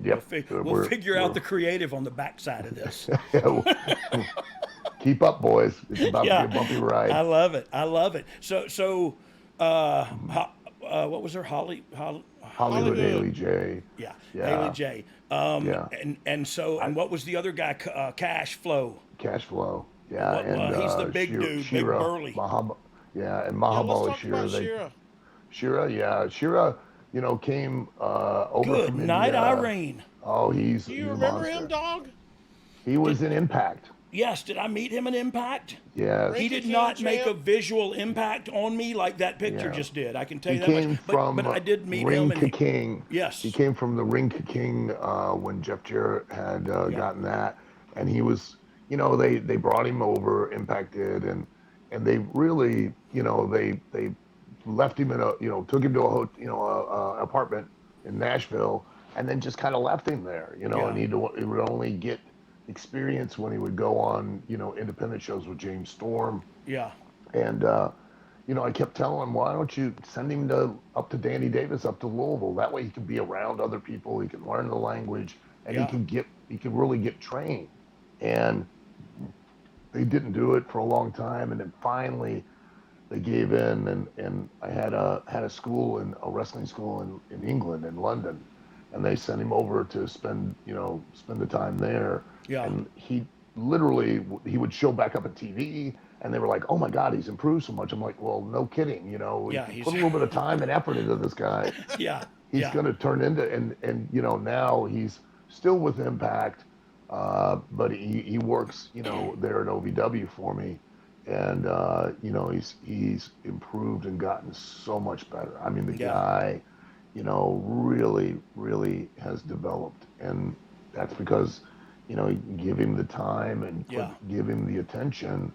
Yep. We'll figure out the creative on the backside of this. Keep up, boys. It's about to be a bumpy ride. I love it. I love it. So, what was her? Hollywood Haley J. Yeah. Haley J. And what was the other guy? Cash Flow. Cash Flow. Yeah. And he's the big dude, big burly. And Mahabali Shira. Shira, you know, came over Good from night, India. Irene. Oh, Do you remember him, Dog? He was in Impact. Yes, did I meet him in Impact? Yeah. He did not make a visual impact on me like that picture just did. I can tell you that much. But I did meet him. Ring King. Yes. He came from the Ring King when Jeff Jarrett had gotten that. And he was, you know, they brought him over, Impact did, and they really, you know, they left him in a, you know, took him to a apartment in Nashville, and then just kind of left him there, you know, and he would only get experience when he would go on, you know, independent shows with James Storm. Yeah. And, you know, I kept telling him, why don't you send him up to Danny Davis, up to Louisville? That way he can be around other people, he can learn the language, and he can really get trained. And they didn't do it for a long time, and then finally they gave in, and I had a wrestling school in England, in London, and they sent him over to spend the time there. Yeah. And he would show back up at TV, and they were like, "Oh my God, he's improved so much." I'm like, "Well, no kidding, you know. Put a little bit of time and effort into this guy. He's going to turn into and you know, now he's still with Impact, but he works, you know, there at OVW for me, and you know, he's improved and gotten so much better. I mean, the guy, you know, really has developed, and that's because, you know, you give him the time and give him the attention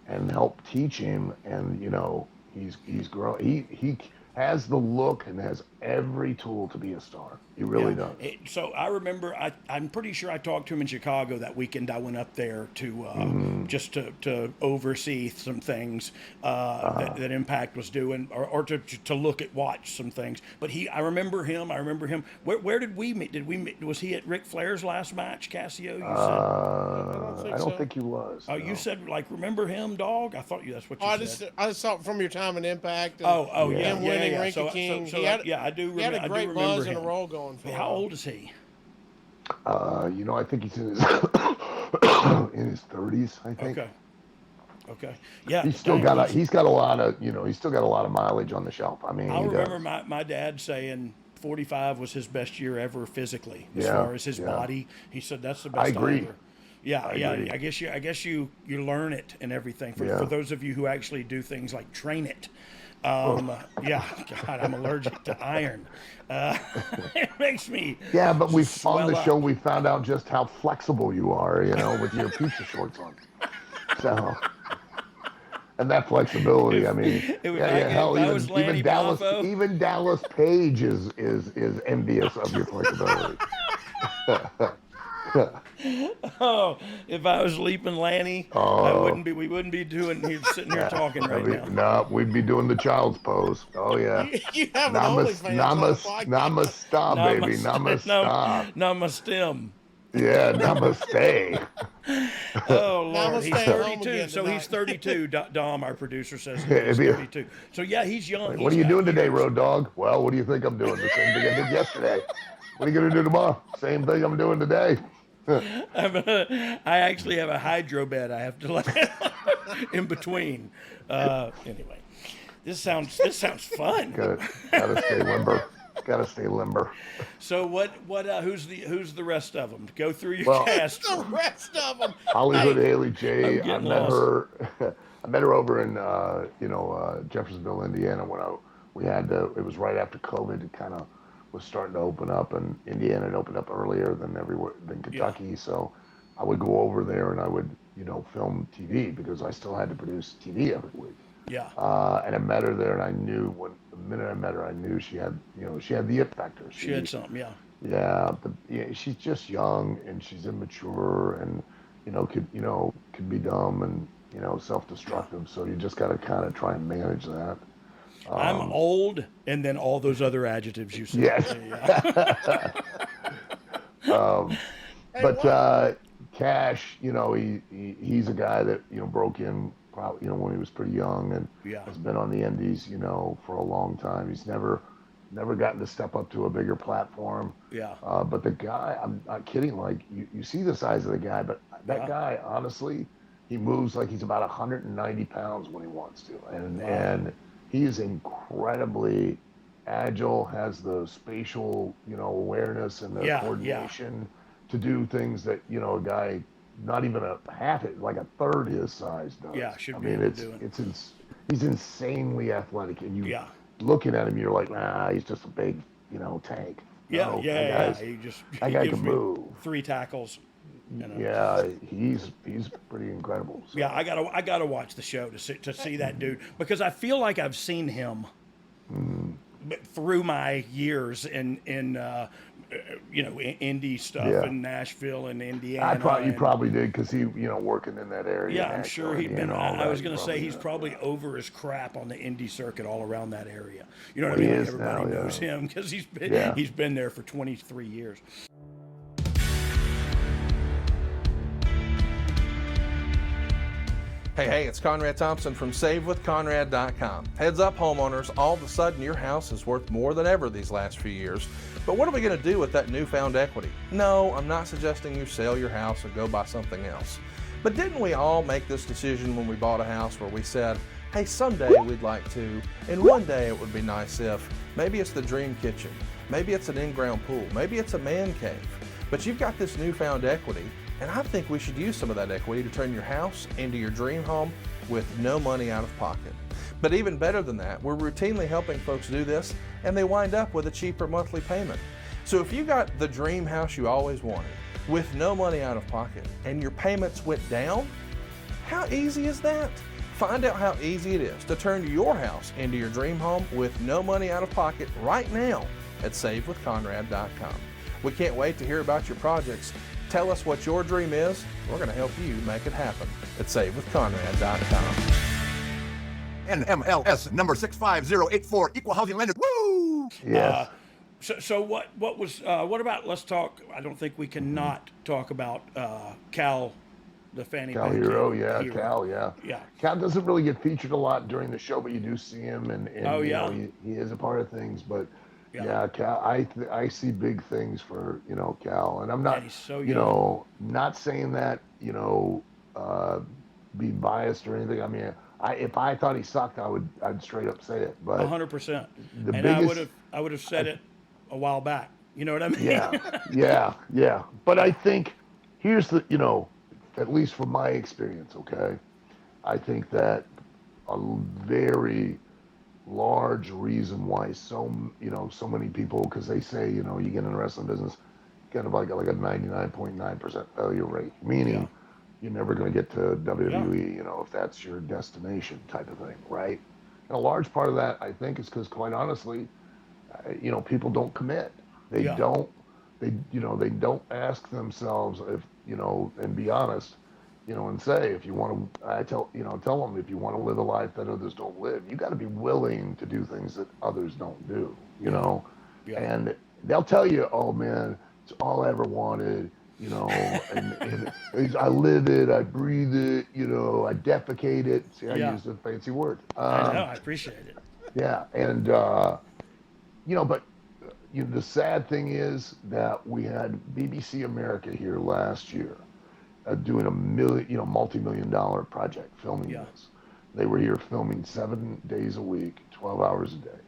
and help teach him, and, you know, he's grown. He has the look and has every tool to be a star. He really does. So I remember, I'm pretty sure I talked to him in Chicago that weekend. I went up there to just to oversee some things that Impact was doing, or to watch some things. But I remember him. Where did we meet? Was he at Ric Flair's last match, Casio? You said? I don't think he was. Oh, no. You said, like, remember him, Dog? I thought that's what you said. I just saw from your time in Impact. And him winning Ring King. I do remember. He had a great buzz and a role going for him. How old is he? You know, I think he's in his 30s, I think. Okay. Yeah. He's got a lot of mileage on the shelf. I mean, I remember my dad saying 45 was his best year ever physically, as far as his body. He said that's the best. I agree. Ever. Yeah. I guess you learn it and everything. For those of you who actually do things like train it. God, I'm allergic to iron. It makes me. Yeah, but on the show we found out just how flexible you are, you know, with your pizza shorts on. So, and that flexibility, I mean, hell, even Dallas Page is envious of your flexibility. Oh, if I was leaping Lanny, we wouldn't be sitting here talking right now. No, we'd be doing the child's pose. Oh yeah. You have an OnlyFans. Namaste, baby. Namaste. Namaste. Yeah, namaste. Oh Lord, he's Namaste 32. So he's 32. Dom, our producer, says he's 32. So yeah, he's young. What are you doing today, Road Dogg? Well, what do you think I'm doing? The same thing I did yesterday. What are you gonna do tomorrow? Same thing I'm doing today. I actually have a hydro bed I have to lay in between. Anyway, this sounds fun. Good. Gotta stay limber. So who's the rest of them? Go through your cast. The rest of them. Hollywood Haley J. I met lost. her. I met her over in Jeffersonville, Indiana, when it was right after COVID. Kind of was starting to open up, and Indiana had opened up earlier than Kentucky. So I would go over there and I would, film TV because I still had to produce TV every week. Yeah. And I met her there, and I knew the minute I met her, I knew she had the it factor. She had something, yeah. Yeah, she's just young and she's immature and could be dumb and self-destructive. So you just got to kind of try and manage that. I'm old, and then all those other adjectives you said. Yes. But Cash, he's a guy that broke in probably when he was pretty young and has been on the Indies for a long time. He's never gotten to step up to a bigger platform. Yeah. But the guy, I'm not kidding. Like you see the size of the guy, but that guy, honestly, he moves like he's about 190 pounds when he wants to, and he is incredibly agile, has the spatial, awareness and the coordination to do things that, a guy not even like a third his size does. Yeah, should be. He's insanely athletic, and looking at him, you're like, nah, he's just a big, tank. Yeah. He that guy can move. 3 tackles. Yeah, he's pretty incredible. So. Yeah, I gotta watch the show to see that dude because I feel like I've seen him through my years in indie stuff in Nashville and Indiana. You probably did because he working in that area. Yeah, I'm sure he'd been. I was gonna say he's probably over his crap on the indie circuit all around that area. You know what I mean? Everybody knows him because he's been there for 23 years. Hey, it's Conrad Thompson from SaveWithConrad.com. Heads up, homeowners, all of a sudden your house is worth more than ever these last few years. But what are we going to do with that newfound equity? No, I'm not suggesting you sell your house and go buy something else. But didn't we all make this decision when we bought a house where we said, hey, someday we'd like to, and one day it would be nice if, maybe it's the dream kitchen, maybe it's an in-ground pool, maybe it's a man cave. But you've got this newfound equity, and I think we should use some of that equity to turn your house into your dream home with no money out of pocket. But even better than that, we're routinely helping folks do this, and they wind up with a cheaper monthly payment. So if you got the dream house you always wanted with no money out of pocket and your payments went down, how easy is that? Find out how easy it is to turn your house into your dream home with no money out of pocket right now at SaveWithConrad.com. We can't wait to hear about your projects. Tell us what your dream is. We're going to help you make it happen at SaveWithConrad.com. NMLS number 65084, equal housing lender. Woo! Yes. So what about, let's talk, I don't think we cannot talk about Cal, the Fannie Cal Mae Hero, Hero. Cal, yeah. Cal doesn't really get featured a lot during the show, but you do see him, and he is a part of things, but Cal, I see big things for, Cal, and I'm not, he's so young. not saying that, be biased or anything. I mean, if I thought he sucked, I'd straight up say it, but 100%. I would have said it a while back. You know what I mean? Yeah. But I think here's the, at least from my experience, okay, I think that a very large reason why so many people, because they say, you get in the wrestling business, kind of like a 99.9% failure rate, meaning you're never going to get to WWE, if that's your destination type of thing, right? And a large part of that, I think, is because, quite honestly, people don't commit. They don't ask themselves if, and be honest, and say, if you want to, tell them, if you want to live a life that others don't live, you got to be willing to do things that others don't do, and they'll tell you, oh man, it's all I ever wanted, and I live it, I breathe it, I defecate it. See, I used a fancy word. I know, I appreciate it. Yeah, and but the sad thing is that we had BBC America here last year doing a multi-million-dollar project filming this. They were here filming 7 days a week, 12 hours a day,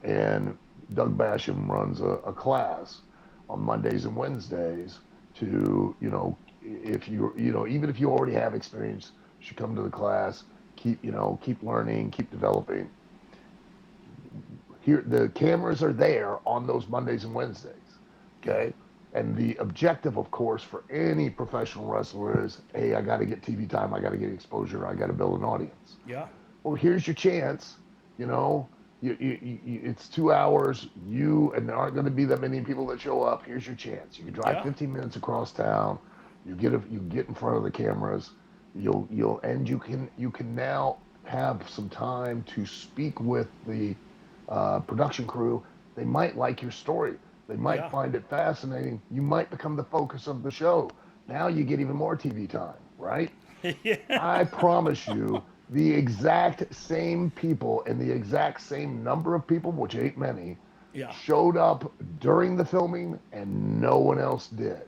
and Doug Basham runs a class on Mondays and Wednesdays to if you even if you already have experience, you should come to the class, keep learning, keep developing. here the cameras are there on those Mondays and Wednesdays. Okay. And the objective, of course, for any professional wrestler is, hey, I got to get TV time, I got to get exposure, I got to build an audience. Yeah. Well, here's your chance. You know, it's 2 hours. And there aren't going to be that many people that show up. Here's your chance. You can drive 15 minutes across town. You get in front of the cameras. You can now have some time to speak with the production crew. They might like your story. They might find it fascinating. You might become the focus of the show. Now you get even more TV time, right? Yeah. I promise you, the exact same people and the exact same number of people, which ain't many, showed up during the filming and no one else did.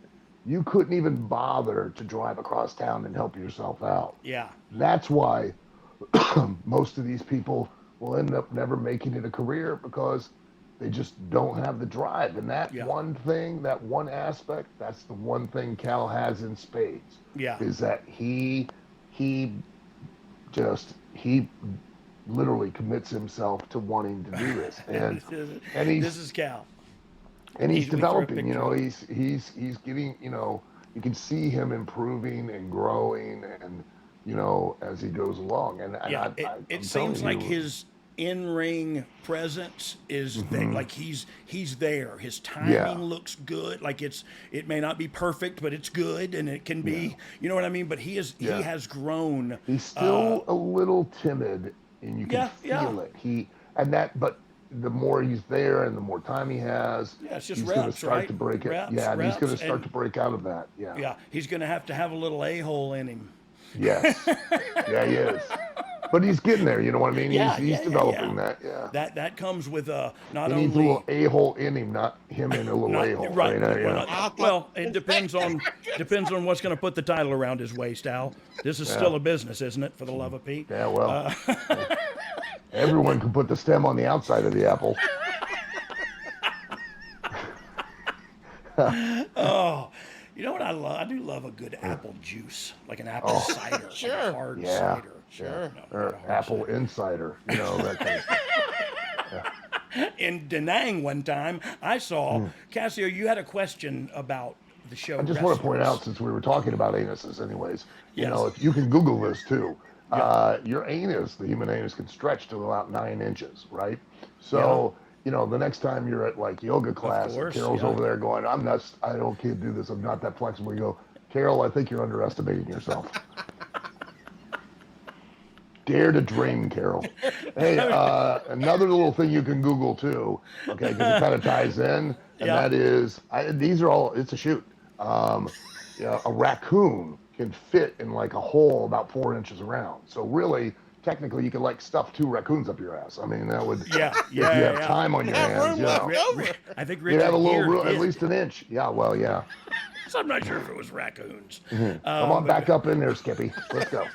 You couldn't even bother to drive across town and help yourself out. Yeah. That's why most of these people will end up never making it a career, because they just don't have the drive. And that one thing, that one aspect, that's the one thing Cal has in spades. Yeah. Is that he literally commits himself to wanting to do this. And this is Cal. And he's developing, you know, he's getting, you know, you can see him improving and growing, and, you know, as he goes along. And it seems like his in-ring presence is there, like he's there. His timing looks good. Like it may not be perfect, but it's good, and it can be, you know what I mean? But he has grown. He's still a little timid, and you can feel it. But the more he's there and the more time he has, it's just he's reps, going to start to break it. Reps, he's going to reps, start to break out of that. Yeah, he's going to have a little a-hole in him. Yes. Yeah, he is. But he's getting there, you know what I mean? He's developing that. Yeah. That comes with not he only needs a little a-hole in him, not him in a little a-hole. Right. Yeah. Well, it depends on what's going to put the title around his waist, Al. This is still a business, isn't it? For the love of Pete. Yeah. Well, everyone can put the stem on the outside of the apple. Oh. You know what I love? I do love a good apple juice, like an apple cider, like a hard cider. Sure. Or apple cider. Insider, you know, that kind of In Da Nang one time, I saw, Casio, you had a question about the show. I just want to point out, since we were talking about anuses anyways, you know, if you can Google this too, your anus, the human anus, can stretch to about 9 inches, right? So, you know, the next time you're at like yoga class, and Carol's over there going, I can't do this, I'm not that flexible. You go, Carol, I think you're underestimating yourself. Dare to dream, Carol. Hey, another little thing you can Google too, okay, because it kind of ties in, and that is, it's a shoot. A raccoon can fit in like a hole about 4 inches around. So really, technically, you could like stuff 2 raccoons up your ass. I mean, that would, if you have time on your hands, I think Richard have a little room, at least an inch. Yeah, well, yeah. So I'm not sure if it was raccoons. Come on, back up in there, Skippy. Let's go.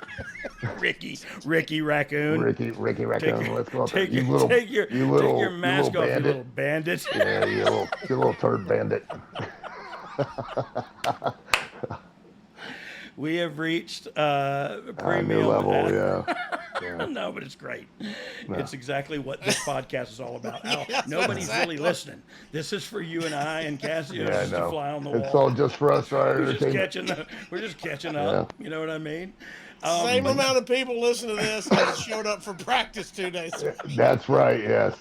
Ricky Raccoon. Ricky Raccoon. Let's go up there. Take your mask off, you little bandit. Yeah, you little turd bandit. We have reached premium new level, yeah. No, but it's great. No. It's exactly what this podcast is all about. Al, nobody's really listening. This is for you and I and Casio to fly on the wall. It's all just for us, our entertainment. We're just catching up. You know what I mean? Same amount of people listen to this as showed up for practice 2 days. That's right, yes.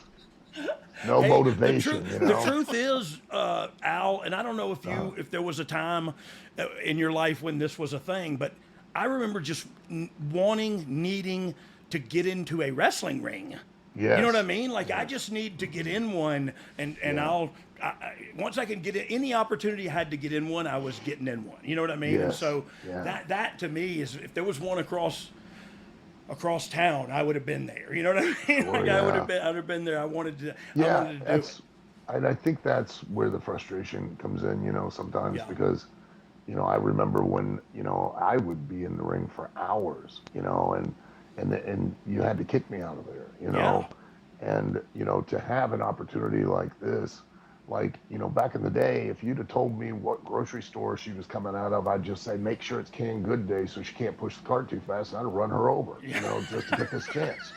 No motivation. The truth is, Al, and I don't know if there was a time in your life when this was a thing, but I remember just needing to get into a wrestling ring. Yes. You know what I mean? Like, I just need to get in one, and once I can get any opportunity I had to get in one, I was getting in one. You know what I mean? Yes. And so that to me is, if there was one across town, I would have been there. You know what I mean? Well, like I would have been there. I wanted to do it. And I think that's where the frustration comes in, you know, sometimes because, you know, I remember when, you know, I would be in the ring for hours, you know, and you had to kick me out of there, you know, and, you know, to have an opportunity like this, like, you know, back in the day, if you'd have told me what grocery store she was coming out of, I'd just say, make sure it's canned good day so she can't push the cart too fast, and I'd run her over, you know, just to get this chance.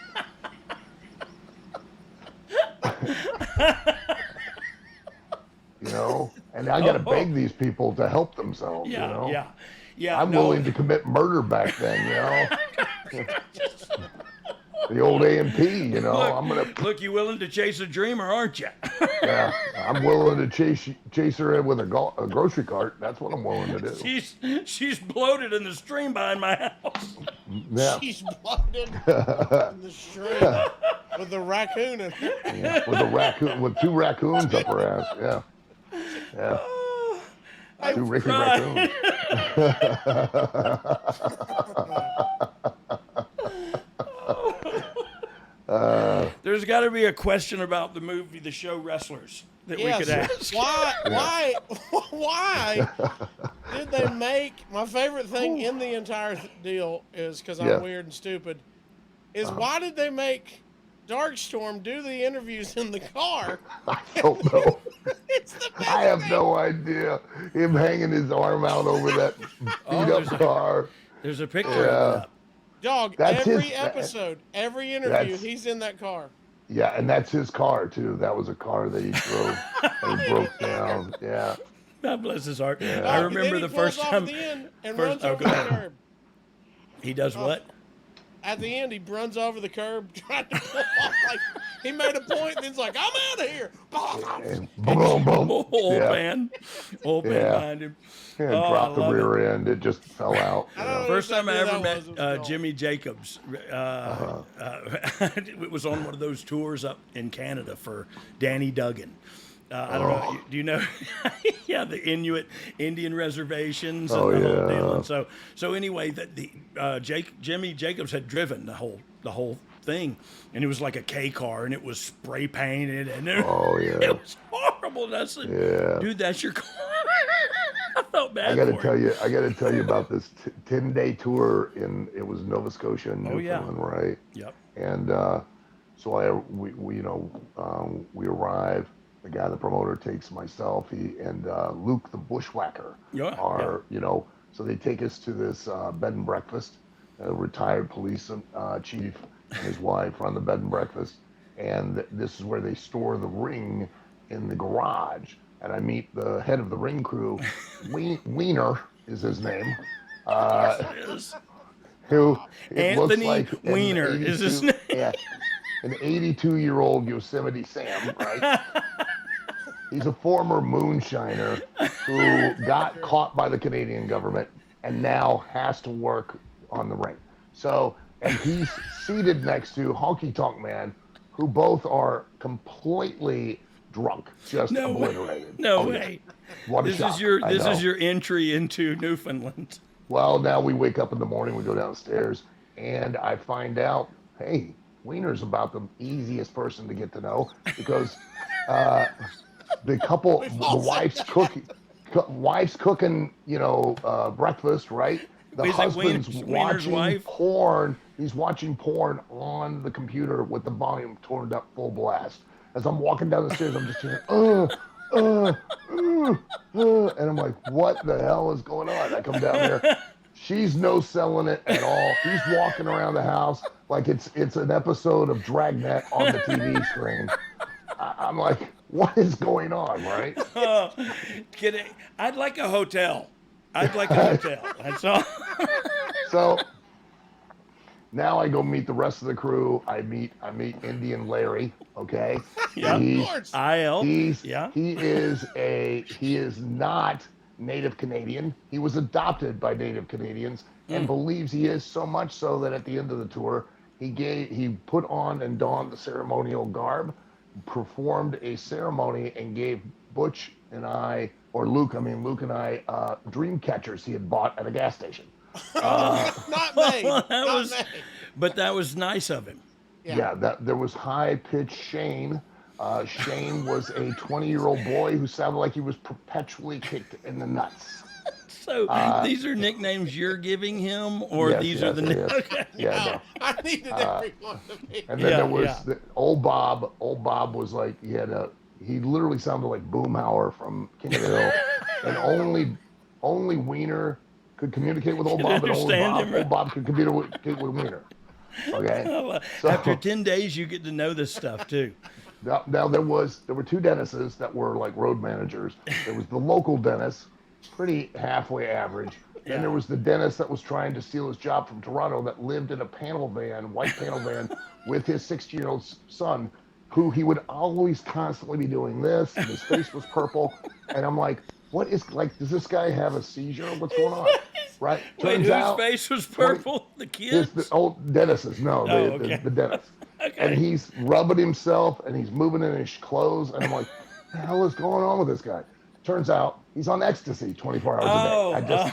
You know, and I got to beg these people to help themselves. Yeah, you know? yeah. I'm willing to commit murder back then. You know, the old A&P. You know, I'm gonna look. You willing to chase a dreamer, aren't you? Yeah, I'm willing to chase her in with a grocery cart. That's what I'm willing to do. She's bloated in the stream behind my house. Yeah. She's bloated in the stream with a raccoon in it. Yeah, with 2 raccoons up her ass. Yeah. Yeah. I'm 2 Ricky crying. raccoons. There's got to be a question about the movie, the show Wrestlers, that we could ask. Why did they make, my favorite thing in the entire deal is, because I'm weird and stupid, is why did they make Darkstorm do the interviews in the car? I don't know. I have no idea. Him hanging his arm out over that beat-up car. There's a picture of it. Dog, every episode, every interview, he's in that car. Yeah, and that's his car, too. That was a car that he drove and he broke down. Yeah. God bless his heart. Yeah. I remember the first time. Runs over the curb. He does what? At the end, he runs over the curb trying to pull off. Like, he made a point, and he's like, I'm out of here. And boom, boom. Old man behind him. And dropped the rear end. It just fell out. First time I ever met Jimmy Jacobs. It was on one of those tours up in Canada for Danny Duggan. I don't know. Do you know? Yeah, the Inuit Indian reservations and the whole deal. And so anyway, Jimmy Jacobs had driven the whole thing, and it was like a K car, and it was spray painted, and it was horrible. And I said, dude, that's your car. I felt bad. I got to tell you about this 10-day tour it was Nova Scotia and Newfoundland, right? Yep. And so we arrive. The guy, the promoter, takes myself, and Luke, the bushwhacker, so they take us to this bed and breakfast. A retired police chief and his wife run the bed and breakfast, and this is where they store the ring in the garage. And I meet the head of the ring crew, Wiener is his name. Who Anthony looks like Weiner is his name. Yeah, an 82-year-old Yosemite Sam, right? He's a former moonshiner who got caught by the Canadian government and now has to work on the ring. So, and he's seated next to Honky Tonk Man, who both are completely drunk, just obliterated. No way. What a this shock. This is your entry into Newfoundland. Well, now we wake up in the morning, we go downstairs, and I find out, hey, Wiener's about the easiest person to get to know because the couple, the wife's cooking, breakfast, right? The husband's watching porn. He's watching porn on the computer with the volume turned up full blast. As I'm walking down the stairs, I'm just hearing, and I'm like, what the hell is going on? I come down there. She's no selling it at all. He's walking around the house like it's an episode of Dragnet on the TV screen. I'm like, what is going on, right? I'd like a hotel. That's all. So now I go meet the rest of the crew. I meet Indian Larry. Okay. Yeah. He is not Native Canadian. He was adopted by Native Canadians and believes he is, so much so that at the end of the tour, he put on and donned the ceremonial garb, performed a ceremony, and gave Luke and I dream catchers he had bought at a gas station. Not me. But that was nice of him. Yeah, there was high-pitched Shane. Shane was a 20-year-old boy who sounded like he was perpetually kicked in the nuts. So these are nicknames you're giving him, or these are the nicknames? Okay. Yeah, no. I needed everyone to be. And then there was old Bob. Old Bob was like, he literally sounded like Boomhauer from King of the Hill. And only Wiener could communicate with old Bob, and old Bob could communicate with Wiener. Okay. After 10 days, you get to know this stuff too. Now there were two dentists that were like road managers. There was the local dentist, pretty halfway average. Then there was the dentist that was trying to steal his job from Toronto that lived in a white panel van with his 16-year-old son, who he would always constantly be doing this, and his face was purple. And I'm like, what is, like, does this guy have a seizure? What's going on? Right? Wait, whose face was purple? The kids? The old dentist. No, the dentist. Okay. And he's rubbing himself, and he's moving in his clothes. And I'm like, what the hell is going on with this guy? Turns out he's on ecstasy 24 hours a day.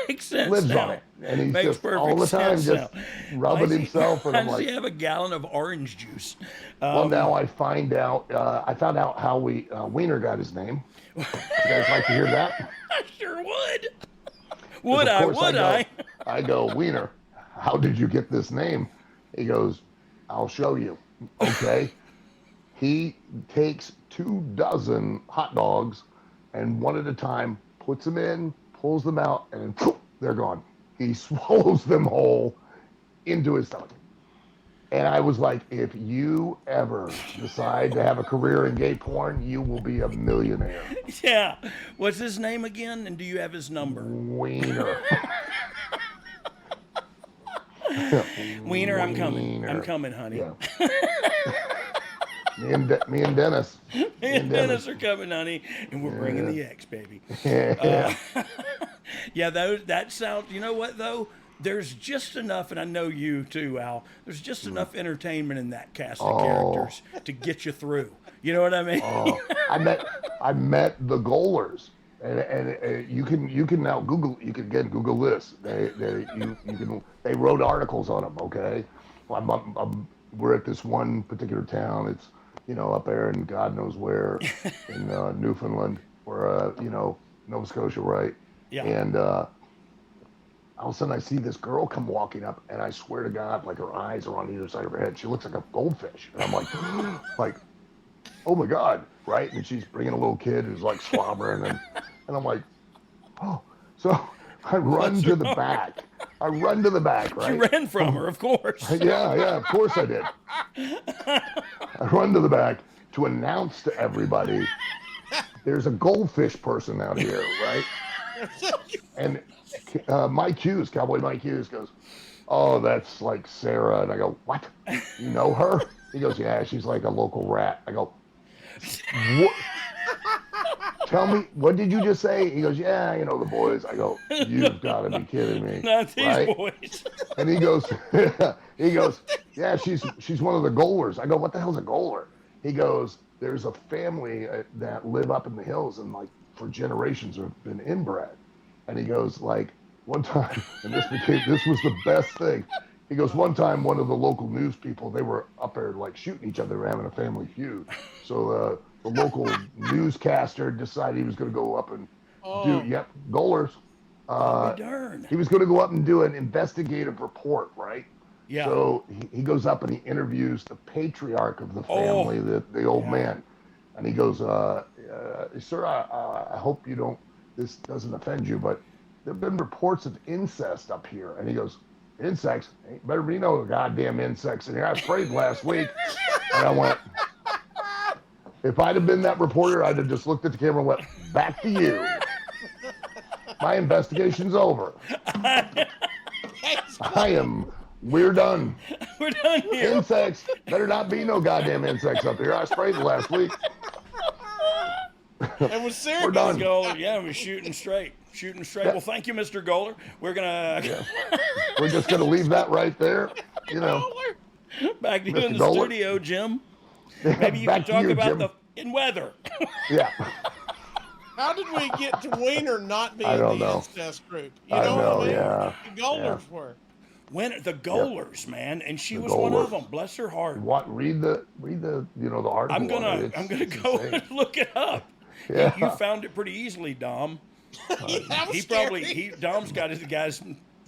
Makes sense. Lives now. on it, and he's Makes just all the time just rubbing himself. And I'm like, does he have a gallon of orange juice? Well, now I found out how Wiener got his name. You guys like to hear that? I sure would. Would I? I go, Wiener, how did you get this name? He goes, I'll show you. Okay. He takes 24 hot dogs and one at a time puts them in, pulls them out, and then they're gone. He swallows them whole into his stomach. And I was like, if you ever decide to have a career in gay porn, you will be a millionaire. Yeah. What's his name again? And do you have his number? Wiener. Wiener, I'm coming. I'm coming, honey. Yeah. Me and Dennis. Me and Dennis are coming, honey, and we're bringing the X, baby. Yeah, that sounds, you know what, though? There's just enough, and I know you too, Al, there's just enough entertainment in that cast of characters to get you through. You know what I mean? I met the Goalers, and you can now Google. You can Google this. They wrote articles on them. Okay, we're at this one particular town. It's up there in God knows where in Newfoundland or Nova Scotia, right? Yeah. And all of a sudden I see this girl come walking up, and I swear to God, like her eyes are on either side of her head. She looks like a goldfish, and I'm like, oh my God, right? And she's bringing a little kid who's like slobbering, and I'm like, oh. So I run to the back. Right? You ran from her, of course. Yeah, of course I did. I run to the back to announce to everybody, there's a goldfish person out here, right? And Cowboy Mike Hughes goes, oh, that's like Sarah. And I go, what? You know her? He goes, yeah, she's like a local rat. I go, what? Tell me, what did you just say? He goes, yeah, the boys. I go, you've got to be kidding me. Not these boys. And he goes, yeah, she's one of the goalers. I go, what the hell's a goaler? He goes, there's a family that live up in the hills and like for generations have been inbred. And he goes, like, one time, and this was the best thing. He goes, one time, one of the local news people, they were up there like shooting each other, they were having a family feud. So the local newscaster decided he was going to go up and do, goalers. He was going to go up and do an investigative report, right? Yeah. So he goes up and he interviews the patriarch of the family, the old man. And he goes, sir, I hope this doesn't offend you, but there have been reports of incest up here. And he goes, insects? Ain't better be no goddamn insects in here. I sprayed last week. And I went, if I'd have been that reporter, I'd have just looked at the camera and went, back to you. My investigation's over. We're done. We're done here. Insects, better not be no goddamn insects up here. I sprayed it last week. And was serious. We're done. Goaler, we're shooting straight. Yeah. Well, thank you, Mr. Goaler. We're gonna. We're just gonna leave that right there. Back to you Mr. in the Goaler. studio, Jim. Maybe you can talk about the weather. Yeah. How did we get to Wiener not being don't the know. incest group? I know, what I mean? yeah. The Goalers were. The Goalers, man, and she was one of them. Bless her heart. What? Read the the article. I'm gonna go and look it up. Yeah. You found it pretty easily, Dom. Dom's got the guy's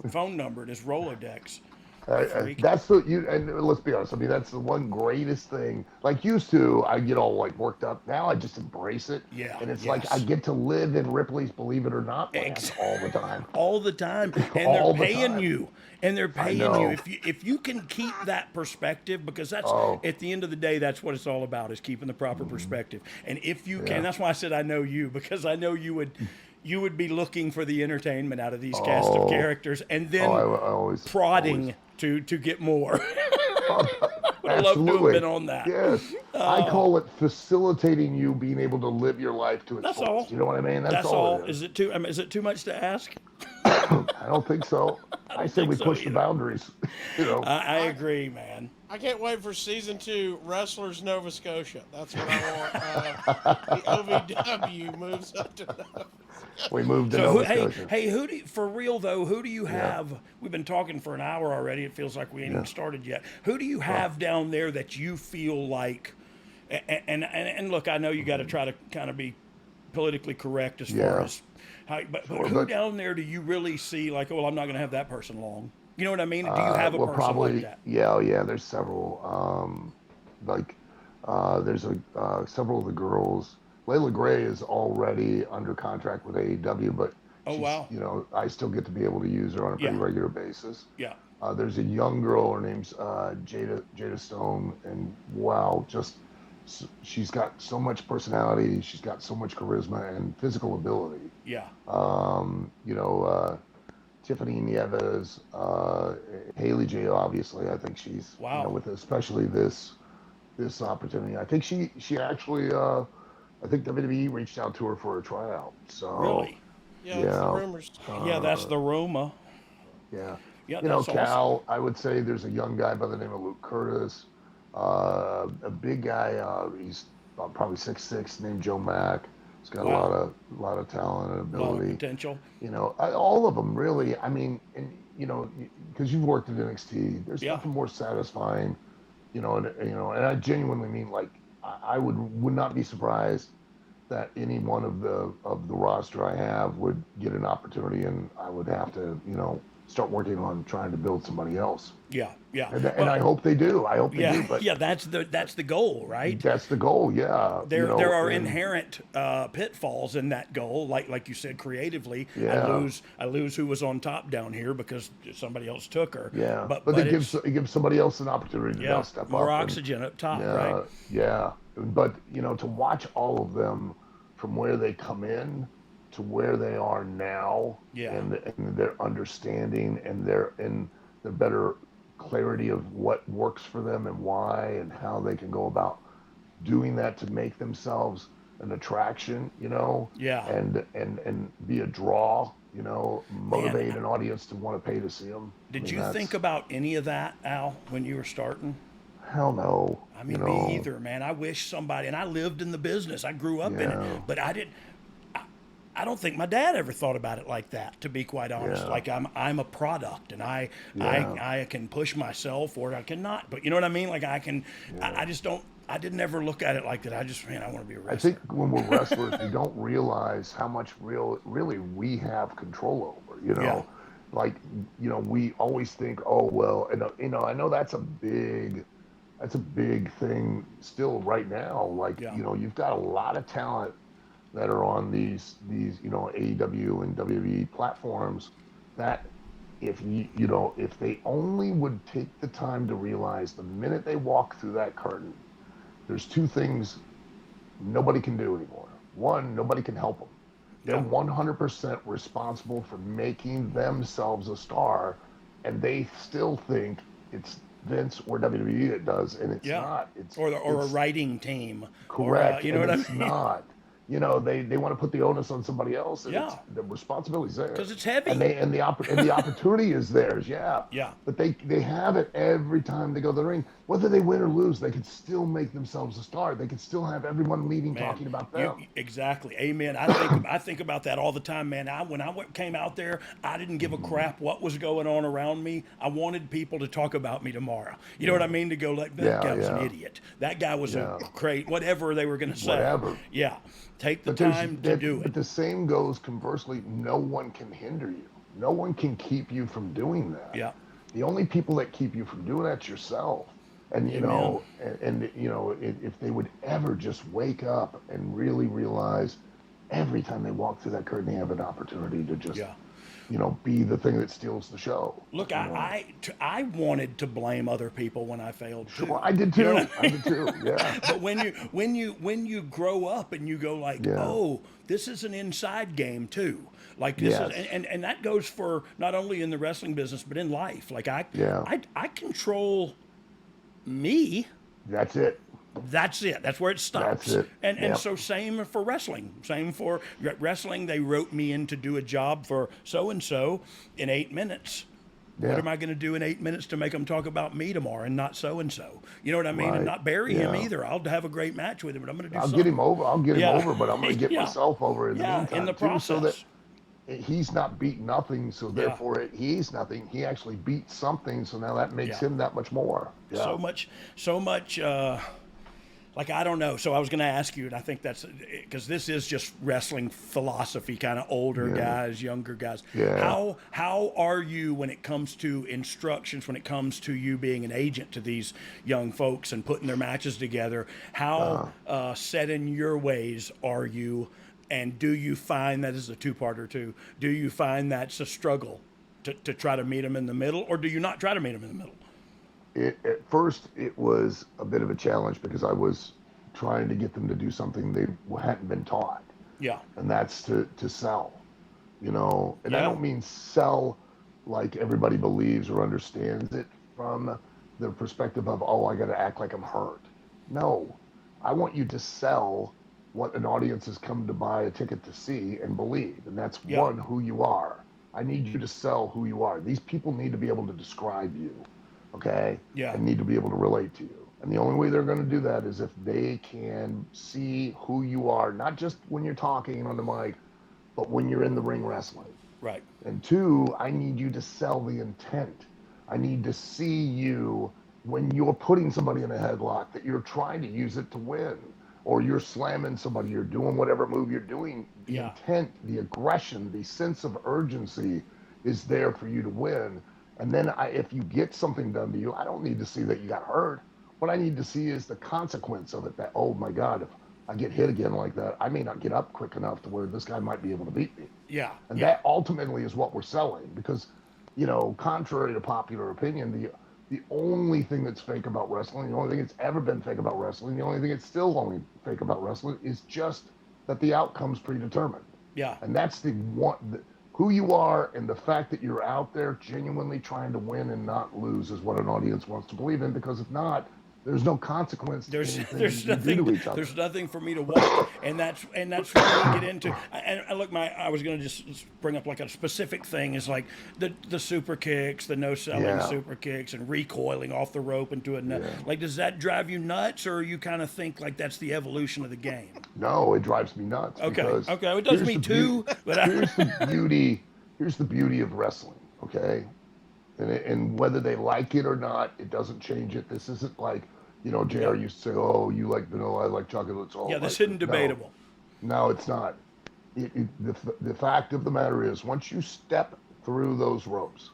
phone number in his Rolodex. That's and let's be honest. I mean, that's the one greatest thing. Like used to, I get all like worked up. Now I just embrace it. Yeah. And it's like I get to live in Ripley's Believe It or Not land all the time. All the time, and they're paying you. And they're paying you. If you can keep that perspective, because that's at the end of the day, that's what it's all about, is keeping the proper perspective. And if you can, that's why I said I know you, because I know you would be looking for the entertainment out of these cast of characters, and then prodding to get more. I'd love to have been on that. Yes. I call it facilitating you being able to live your life to its That's fullest. all. You know what I mean? That's all. Is it too much to ask? I don't think so. I say we push the boundaries. I agree, man. I can't wait for season 2, Wrestlers Nova Scotia. That's what I want. The OVW moves up to Nova. We moved to Nova Scotia. Hey, for real though, who do you have? We've been talking for an hour already. It feels like we ain't even started yet. Who do you have down there that you feel like? And look, I know you got to try to kind of be politically correct as far as. But who down there do you really see like, well, I'm not going to have that person long? You know what I mean? Do you have a person probably, like that? Yeah. There's several. There's several of the girls. Layla Gray is already under contract with AEW, but I still get to be able to use her on a pretty regular basis. Yeah. There's a young girl. Her name's Jada Stone, and she's got so much personality. She's got so much charisma and physical ability. Yeah. Tiffany Nieves, Haley J. Obviously, I think she's with especially this opportunity. I think she actually. I think WWE reached out to her for a tryout. So really. Yeah. That's the rumors. That's the rumor. Yeah. Yeah. Cal. Awesome. I would say there's a young guy by the name of Luke Curtis. A big guy, he's probably 6'6", named Joe Mack. He's got a lot of talent and ability, a lot of potential. All of them really. I mean, and because you've worked at NXT, there's nothing more satisfying. And I genuinely mean, like, I would not be surprised that any one of the roster I have would get an opportunity, and I would have to start working on trying to build somebody else. Yeah. And I hope they do. I hope they do. But that's the goal, right? That's the goal. Yeah. There are inherent pitfalls in that goal, like you said, creatively. Yeah. I lose who was on top down here because somebody else took her. Yeah. But it gives somebody else an opportunity to now step up. More oxygen up top, right? Yeah. But to watch all of them from where they come in to where they are now, and their understanding and their better clarity of what works for them and why and how they can go about doing that to make themselves an attraction, and be a draw, motivate an audience to want to pay to see them. Did you think about any of that, Al, when you were starting? Hell no. I mean, me either, man. I wish somebody, and I lived in the business. I grew up in it, but I don't think my dad ever thought about it like that, to be quite honest. Like I'm a product, and I can push myself or I cannot. But you know what I mean? Like I can, I just don't. I didn't ever look at it like that. I want to be a wrestler. I think when we're wrestlers, we don't realize how much really we have control over. Like we always think, oh well, and I know that's a big thing still right now. Like you've got a lot of talent that are on these AEW and WWE platforms that if they only would take the time to realize the minute they walk through that curtain, there's two things nobody can do anymore. One, nobody can help them. They're 100% responsible for making themselves a star, and they still think it's Vince or WWE that does, and it's not. It's or a writing team. Correct. You know what I mean? It's not. They want to put the onus on somebody else. And the responsibility's there. Because it's heavy. And the opportunity is theirs, Yeah. But they have it every time they go to the ring. Whether they win or lose, they can still make themselves a star. They can still have everyone leaving talking about them. Exactly. Amen. I think about that all the time, man. When I came out there, I didn't give a crap what was going on around me. I wanted people to talk about me tomorrow. You know what I mean? To go like, that guy was an idiot. That guy was a great, whatever they were going to say. Whatever. Yeah. Take the time to do it. But the same goes conversely. No one can hinder you. No one can keep you from doing that. Yeah. the only people that keep you from doing that's yourself. And you know, and you know, if they would ever just wake up and really realize every time they walk through that curtain, they have an opportunity to just, you know, be the thing that steals the show. Look, I wanted to blame other people when I failed too. Sure, I did too. You know? I did too. Yeah. But when you grow up and you go like, oh, this is an inside game too. Like this is, and that goes for not only in the wrestling business but in life. Like I control me. That's it. That's it. That's where it stops. That's it. And so same for wrestling. Same for wrestling. They wrote me in to do a job for so-and-so in 8 minutes. What am I going to do in 8 minutes to make them talk about me tomorrow and not so-and-so? You know what I mean? And not bury him either. I'll have a great match with him, but I'm going to do something. Get him over. I'll get him over, but I'm going to get myself over in the meantime. In the process. So that he's not beat nothing, so therefore he's nothing. He actually beat something, so now that makes him that much more. Yeah. So much, like, I don't know. So I was going to ask you, and I think that's because this is just wrestling philosophy, kind of older guys, younger guys. Yeah. How are you when it comes to instructions, when it comes to you being an agent to these young folks and putting their matches together? How set in your ways are you? And do you find that is a two-parter too? Do you find that's a struggle to try to meet them in the middle, or do you not try to meet them in the middle? At first, it was a bit of a challenge because I was trying to get them to do something they hadn't been taught. Yeah. And that's to sell, you know. And I don't mean sell like everybody believes or understands it from the perspective of, oh, I got to act like I'm hurt. No, I want you to sell what an audience has come to buy a ticket to see and believe. And that's one, who you are. I need you to sell who you are. These people need to be able to describe you. Okay? Yeah. And need to be able to relate to you. And the only way they're going to do that is if they can see who you are, not just when you're talking on the mic, but when you're in the ring wrestling. Right. And two, I need you to sell the intent. I need to see you when you're putting somebody in a headlock, that you're trying to use it to win, or you're slamming somebody, you're doing whatever move you're doing. The intent, the aggression, the sense of urgency is there for you to win. And then if you get something done to you, I don't need to see that you got hurt. What I need to see is the consequence of it, that, oh my God, if I get hit again like that, I may not get up quick enough to where this guy might be able to beat me. Yeah. And that ultimately is what we're selling, because, you know, contrary to popular opinion, the only thing that's fake about wrestling, the only thing that's ever been fake about wrestling, the only thing that's still only fake about wrestling is just that the outcome's predetermined. Yeah. And that's the one, who you are, and the fact that you're out there genuinely trying to win and not lose is what an audience wants to believe in, because if not, there's no consequence. There's nothing for me to watch, and that's what we get into. And look, I was going to just bring up like a specific thing is like the super kicks, the no selling super kicks, and recoiling off the rope into a nut. Like, does that drive you nuts, or you kind of think like that's the evolution of the game? No, it drives me nuts. Okay, it does me too. But here's the beauty of wrestling. Okay. And whether they like it or not, it doesn't change it. This isn't like, you know, JR used to say, oh, you like vanilla, I like chocolate. It's all this isn't debatable. No, it's not. The fact of the matter is, once you step through those ropes,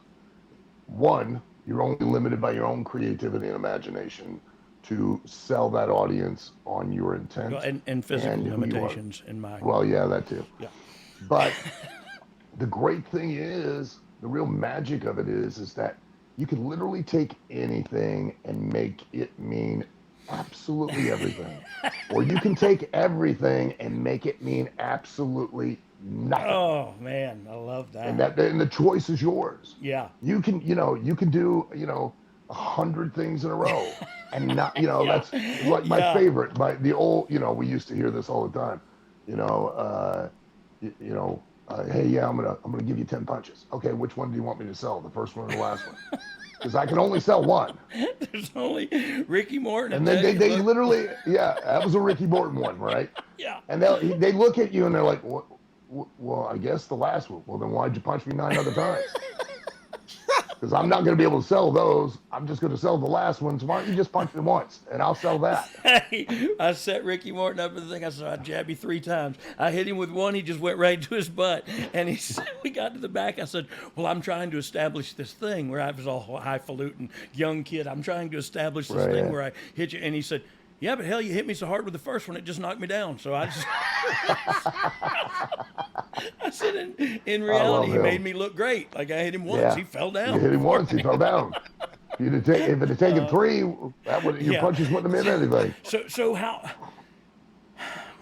one, you're only limited by your own creativity and imagination to sell that audience on your intent. Well, and physical limitations in mind. Well, yeah, that too. Yeah. But the great thing is, the real magic of it is that you can literally take anything and make it mean absolutely everything. Or you can take everything and make it mean absolutely nothing. Oh man, I love that. And the choice is yours. Yeah. You can do, 100 things in a row and not, that's like my favorite, the old, we used to hear this all the time, hey, I'm gonna give you 10 punches. Okay, which one do you want me to sell? The first one or the last one? Because I can only sell one. There's only Ricky Morton. And then they literally, that was a Ricky Morton one, right? Yeah. And they look at you and they're like, well, I guess the last one. Well, then why'd you punch me 9 other times? Because I'm not going to be able to sell those. I'm just going to sell the last ones. Why don't you just punch me once, and I'll sell that. Hey, I set Ricky Morton up in the thing. I said, I'd jab you 3 times. I hit him with one. He just went right to his butt. And he said, we got to the back. I said, well, I'm trying to establish this thing where I was all highfalutin young kid. I'm trying to establish this thing where I hit you. And he said, yeah, but hell, you hit me so hard with the first one, it just knocked me down. So I just, I said, in reality, he made me look great. Like I hit him once, he fell down. You hit him once, he fell down. If it had taken 3, your punches wouldn't have meant anything. So how?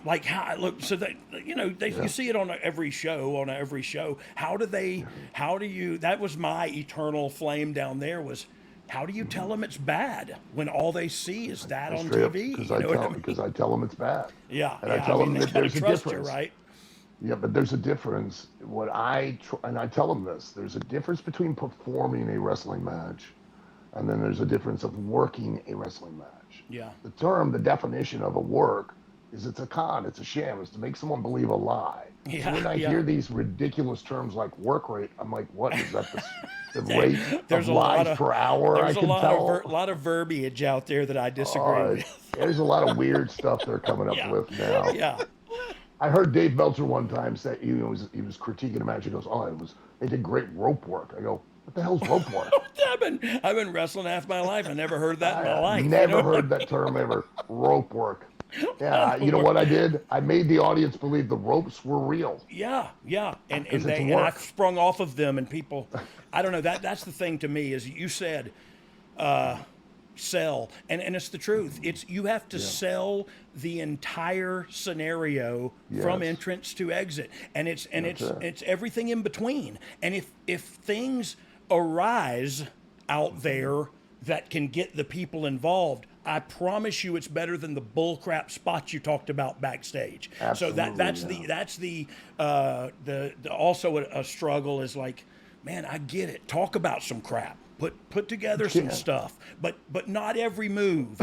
Like how? Look, so that you see it on every show. How do you? That was my eternal flame down there. Was how do you tell them it's bad when all they see is that on TV? Because I tell them it's bad. Yeah, and I tell them that there's a difference. You, right? Yeah, but there's a difference. I tell them this: there's a difference between performing a wrestling match, and then there's a difference of working a wrestling match. Yeah. The definition of a work is it's a con, it's a sham, it's to make someone believe a lie. Yeah, so when I hear these ridiculous terms like work rate, I'm like, what is that? The rate of lies per hour? There's a lot of verbiage out there that I disagree with. There's a lot of weird stuff they're coming up with now. Yeah. I heard Dave Meltzer one time say he was critiquing a match. He goes, they did great rope work. I go, what the hell's rope work? I've been wrestling half my life. I never heard that in my life. Never heard that term ever. Rope work. Yeah, you know what I did? I made the audience believe the ropes were real. Yeah, and I sprung off of them, and people, I don't know, that's the thing to me is you said sell, and it's the truth. It's you have to sell the entire scenario from entrance to exit, and it's everything in between. And if things arise out there that can get the people involved, I promise you it's better than the bullcrap spots you talked about backstage. Absolutely, so that's the also a struggle is like, man, I get it. Talk about some crap. Put together some stuff, but not every move,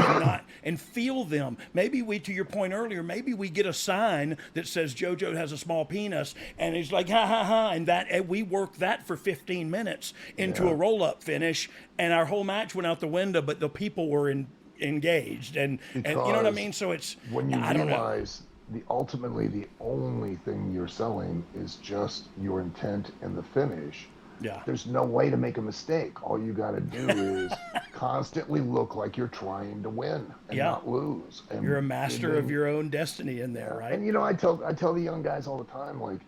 and feel them. Maybe to your point earlier, maybe we get a sign that says JoJo has a small penis, and he's like ha ha ha, and we work that for 15 minutes into a roll up finish, and our whole match went out the window, but the people were engaged, and you know what I mean. So it's when you realize ultimately the only thing you're selling is just your intent in the finish. Yeah. There's no way to make a mistake. All you got to do is constantly look like you're trying to win and not lose. And you're a master of your own destiny in there, right? And I tell the young guys all the time, like,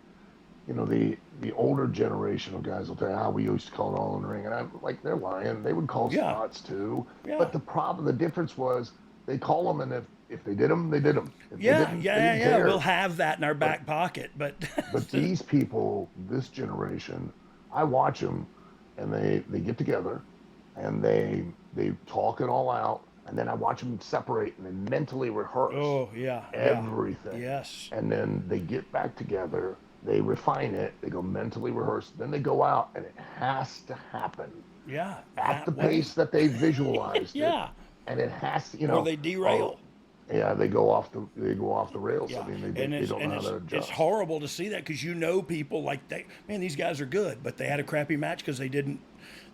the older generation of guys will tell you, we used to call it all in the ring, and I'm like, they're lying. They would call spots too. Yeah. But the difference was they call them, and if they did them, they did them. If they didn't, they didn't care. We'll have that in our back pocket, but these people, this generation, I watch them, and they get together, and they talk it all out, and then I watch them separate, and they mentally rehearse. Everything. Yes. And then they get back together, they refine it, they go mentally rehearse, then they go out, and it has to happen. Yeah. At the pace that they visualized it. And it has to, or they derail. They go off the rails. Yeah. I mean, they don't know how to adjust. It's horrible to see that because people like these guys are good, but they had a crappy match because they didn't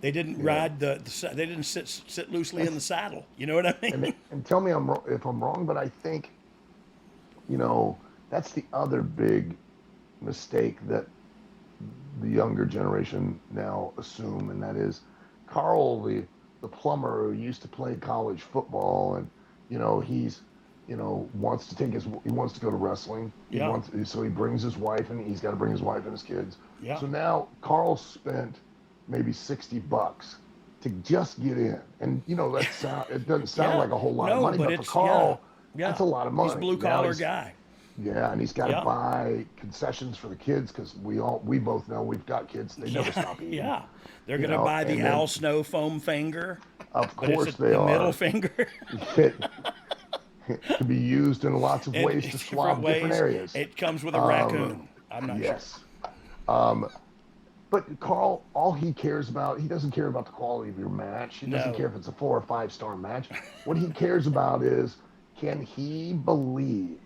ride they didn't sit loosely in the saddle. You know what I mean? And tell me if I'm wrong, but I think, that's the other big mistake that the younger generation now assume, and that is Carl, the plumber who used to play college football, and he's wants to go to wrestling. So he brings his wife, and he's got to bring his wife and his kids. Yeah. So now Carl spent maybe $60 to just get in, and it doesn't sound like a whole lot of money, but for Carl, that's a lot of money. He's a blue collar guy. Yeah, and he's got to buy concessions for the kids because we both know we've got kids. They never stop eating. Yeah, they're going to buy the Al Snow foam finger. Of course they are. The middle finger. It can be used in lots of ways to swab different areas. It comes with a raccoon. I'm not sure. But Carl, all he cares about, he doesn't care about the quality of your match. He doesn't care if it's a 4 or 5 star match. What he cares about is, can he believe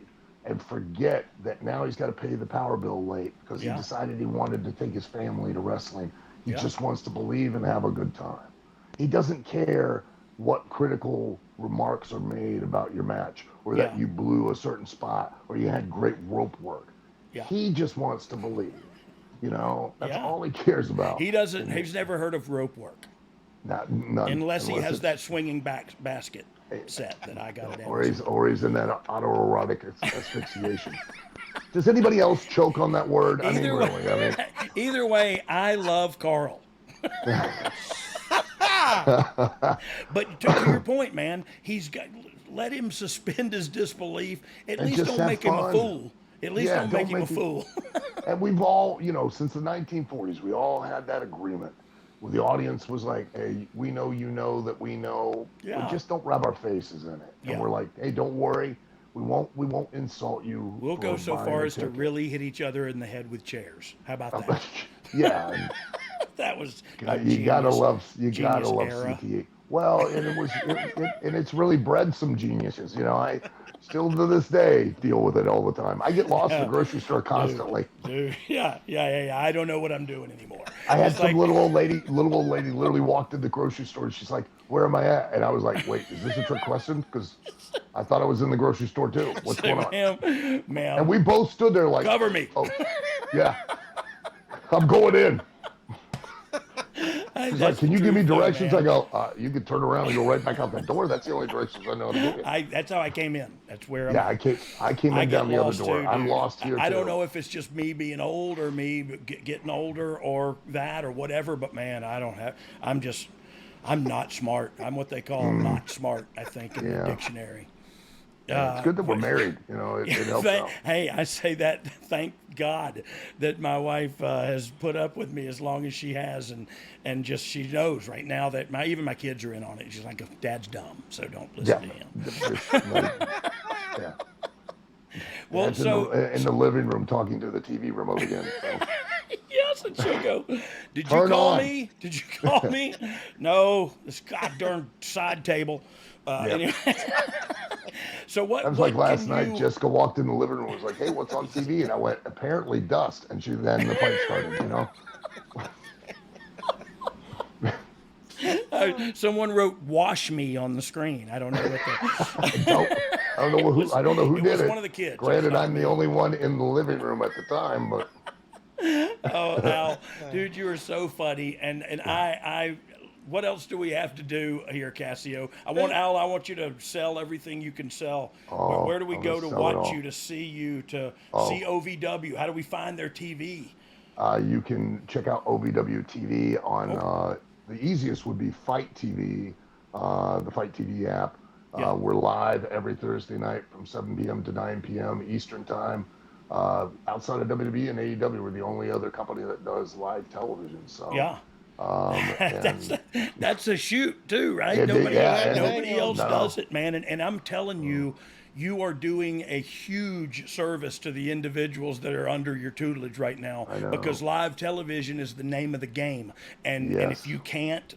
and forget that now he's got to pay the power bill late because he decided he wanted to take his family to wrestling? He just wants to believe and have a good time. He doesn't care what critical remarks are made about your match, or that you blew a certain spot, or you had great rope work. He just wants to believe. You know, that's all he cares about. He doesn't. He's never heard of rope work. None, unless he has that swinging basket set that I got at Amazon. Or he's in that autoerotic asphyxiation. Does anybody else choke on that word? Either way, I love Carl. But to your point, man, let him suspend his disbelief. At least don't make him a fool. At least don't make him a fool. And we've all, since the 1940s, we all had that agreement where the audience was like, hey, we know you know that we know. We just don't rub our faces in it. And we're like, hey, don't worry. We won't insult you. We'll go so far as to really hit each other in the head with chairs. How about that? Yeah. That was you gotta love CTE. Well, and it's really bred some geniuses. I still to this day deal with it all the time. I get lost in the grocery store constantly. Dude. Yeah. I don't know what I'm doing anymore. I had some little old lady literally walked in the grocery store and she's like, "Where am I at?" And I was like, "Wait, is this a trick question? Because I thought I was in the grocery store too. What's going on?" Ma'am. And we both stood there like, "Cover me." Oh, yeah. I'm going in. She's like, "Can you give me directions?" I go, "You could turn around and go right back out that door. That's the only directions I know to go." That's how I came in. That's where I'm. Yeah, I came in down the other door. Too, I'm lost here. I don't know if it's just me being old or me getting older or that or whatever. But man, I'm not smart. I'm what they call not smart, I think, in the dictionary. It's good that we're married. It helps out. Hey, I say that. Thank God that my wife has put up with me as long as she has, and just she knows right now that even my kids are in on it. She's like, "Dad's dumb, so don't listen to him." Yeah. Well, Dad's in the living room talking to the TV remote again. So. Yes, and she'll go, "Did you call me? Did you call me?" No, this goddamn side table. Anyway. So what? That was like last night. Jessica walked in the living room and was like, "Hey, what's on TV?" And I went, "Apparently dust." And then the fight started. Someone wrote "wash me" on the screen. I don't know what I don't know who did it. It was one of the kids. Granted, I'm the only one in the living room at the time, but. Oh, Al, dude, you are so funny, and I. What else do we have to do here, Casio? I want you to sell everything you can sell. Where do we go to watch you, to see you, to see OVW? How do we find their TV? You can check out OVW TV on, the easiest would be Fight TV, the Fight TV app. We're live every Thursday night from 7 p.m. to 9 p.m. Eastern Time. Outside of WWE and AEW, we're the only other company that does live television. So yeah. That's a shoot too, right? Nobody else does it, man. And I'm telling you, you are doing a huge service to the individuals that are under your tutelage right now, because live television is the name of the game. And if you can't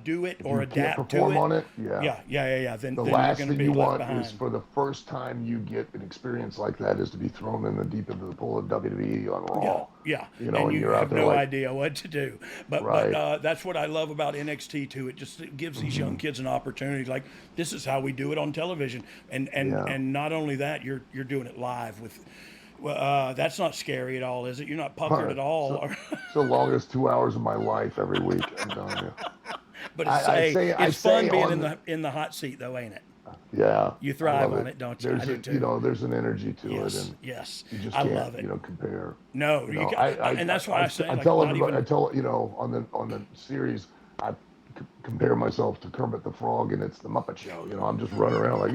do it or adapt to it, on it, then the last thing you want is for the first time you get an experience like that is to be thrown in the deep into the pool of WWE on Raw. Yeah. And you you're out have there no like, idea what to do. But that's what I love about NXT too. It just gives these young kids an opportunity. Like, this is how we do it on television. And not only that, you're doing it live with. That's not scary at all, is it? You're not puckered at all. It's the longest 2 hours of my life every week. I'm telling you. But it's fun being in the hot seat, though, ain't it? Yeah. You thrive on it, don't you? I do too. There's an energy to it, and yes, you just I can't, love it. Compare. No, and that's why I say, I tell on the series, I compare myself to Kermit the Frog, and it's the Muppet Show. I'm just running around like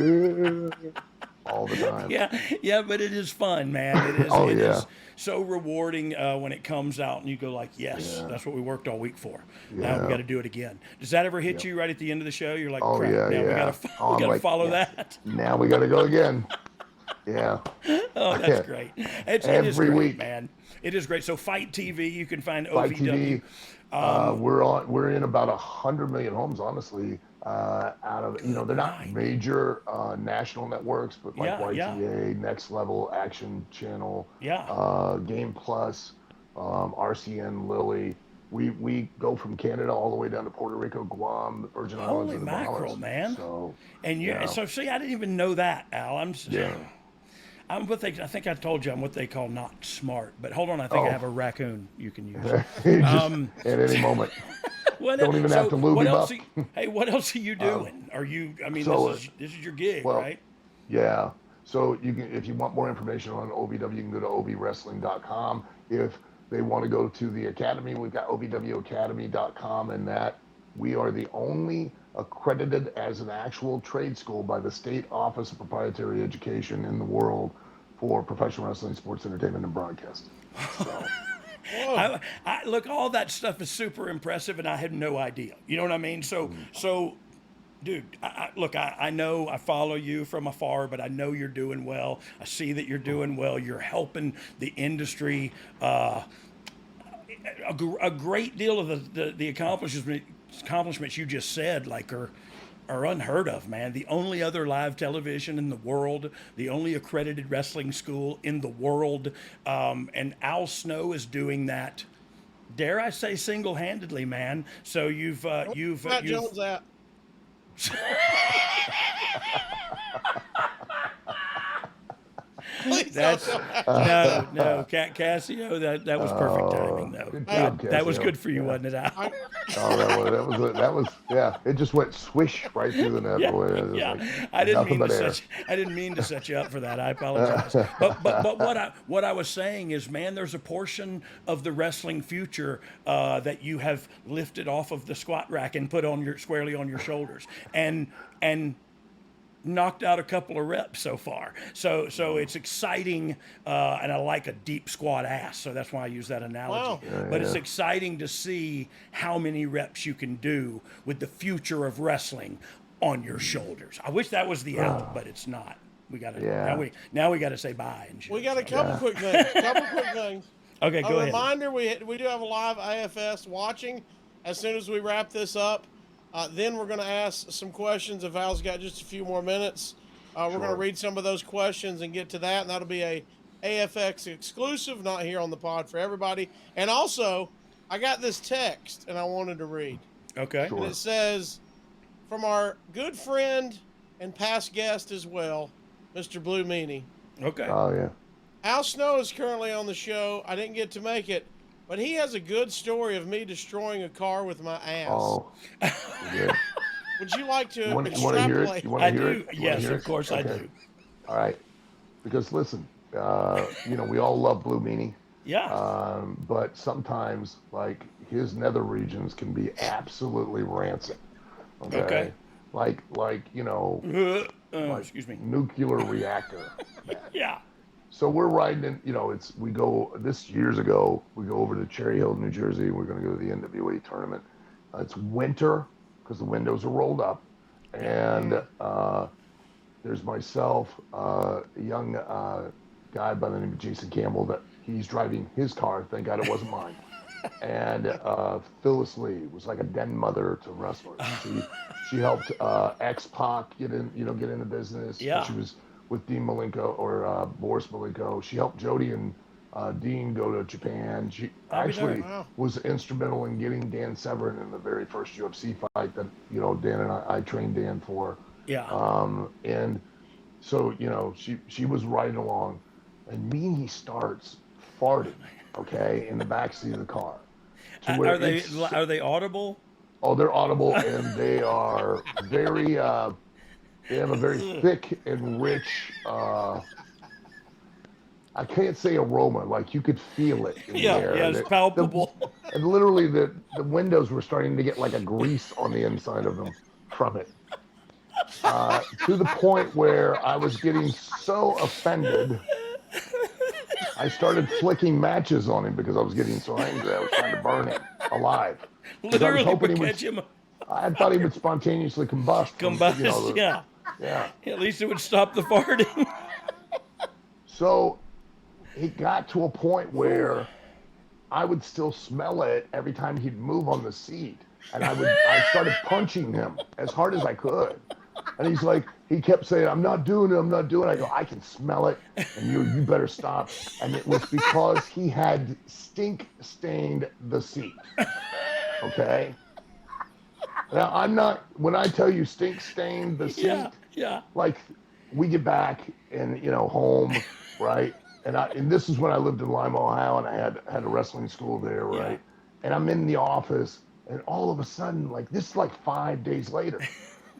all the time. Yeah, but it is fun, man. It is. It is so rewarding when it comes out and you go like, yes, that's what we worked all week for. Now we got to do it again. Does that ever hit you right at the end of the show? You're like, crap, now we got to follow that. Now we got to go again. Yeah. Oh, that's great. It is great, week, man. It is great. So Fight TV, you can find OVW. We're in about 100 million homes, honestly. Out of they're not major national networks, but like YTA, Next Level, Action Channel, Game Plus, RCN, Lily, we go from Canada all the way down to Puerto Rico, Guam, the Virgin Islands, Holy and the mackerel, Bahamas. man! So, And you, so see, I didn't even know that, Al. yeah. I'm what they. I think I told you I'm what they call not smart. But hold on, I think I have a raccoon you can use. At any moment. Don't even have to lube what him else up. Hey, what else are you doing? Are you? I mean, so, this is your gig, well, right? Yeah. So you can, if you want more information on OVW, you can go to ovwrestling.com. If they want to go to the academy, we've got ovwacademy.com, and that we are the only accredited as an actual trade school by the State Office of Proprietary Education in the world for professional wrestling, sports entertainment, and broadcast. So. I look, all that stuff is super impressive, and I had no idea. You know what I mean? So, dude, I know I follow you from afar, but I know you're doing well. I see that you're doing well. You're helping the industry. A great deal of the accomplishments you just said, like, are unheard of, man. The only other live television in the world, the only accredited wrestling school in the world, and Al Snow is doing that. Dare I say, single-handedly, man. So you've Jones out. That's no, Casio. That was perfect timing, though. Good job, That was Casio. good for you, wasn't it, Al? That was yeah. It just went swish right through the net. Yeah, Like I didn't mean to set you up for that. I apologize. But what I was saying is, man, there's a portion of the wrestling future that you have lifted off of the squat rack and put squarely on your shoulders, and knocked out a couple of reps so far. So it's exciting, and I like a deep squat ass, so that's why I use that analogy. Wow. But it's exciting to see how many reps you can do with the future of wrestling on your shoulders. I wish that was the out, but it's not. We got to now we got to say bye. And shit. We got a couple quick things. Okay, go ahead. A reminder: we do have a live AFS watching. As soon as we wrap this up, then we're going to ask some questions. If Al's got just a few more minutes, we're going to read some of those questions and get to that, and that'll be a AFX exclusive, not here on the pod for everybody. And also, I got this text, and I wanted to read. Okay. And it says, from our good friend and past guest as well, Mr. Blue Meanie. Okay. Oh, yeah. Al Snow is currently on the show. I didn't get to make it, but he has a good story of me destroying a car with my ass. Oh, yeah. Would you like to You want to hear extrapolate? it? You want to hear it? Yes, of course I do. All right. Because listen, we all love Blue Meanie. Yeah. But sometimes, like, his nether regions can be absolutely rancid. Okay. Like excuse me. Nuclear reactor. Yeah. So we're riding in, years ago, we go over to Cherry Hill, New Jersey. We're going to go to the NWA tournament. It's winter because the windows are rolled up. And there's myself, a young guy by the name of Jason Campbell that he's driving his car. Thank God it wasn't mine. And Phyllis Lee was like a den mother to wrestlers. She helped X-Pac get into business. Yeah. She was with Dean Malenko or Boris Malenko. She helped Jody and Dean go to Japan. She actually was instrumental in getting Dan Severn in the very first UFC fight that Dan and I trained Dan for. Yeah. And so she was riding along, and Meanie starts farting, in the backseat of the car. Are they audible? Oh, they're audible, and they are very. They have a very thick and rich. I can't say aroma, like you could feel it in the air. Yeah, it's palpable. And literally, the windows were starting to get like a grease on the inside of them from it. To the point where I was getting so offended, I started flicking matches on him because I was getting so angry. I was trying to burn him alive. Literally, catch him. I thought he would spontaneously combust. Yeah. At least it would stop the farting. So it got to a point where I would still smell it every time he'd move on the seat. And I started punching him as hard as I could. And he's like, he kept saying, I'm not doing it, I'm not doing it. I go, I can smell it, and you better stop. And it was because he had stink stained the seat. Okay? Now, I'm not, when I tell you stink stained the seat, like, we get back and, you know, home, right? And this is when I lived in Lima, Ohio, and I had a wrestling school there, right? Yeah. And I'm in the office, and all of a sudden, like, this is like 5 days later,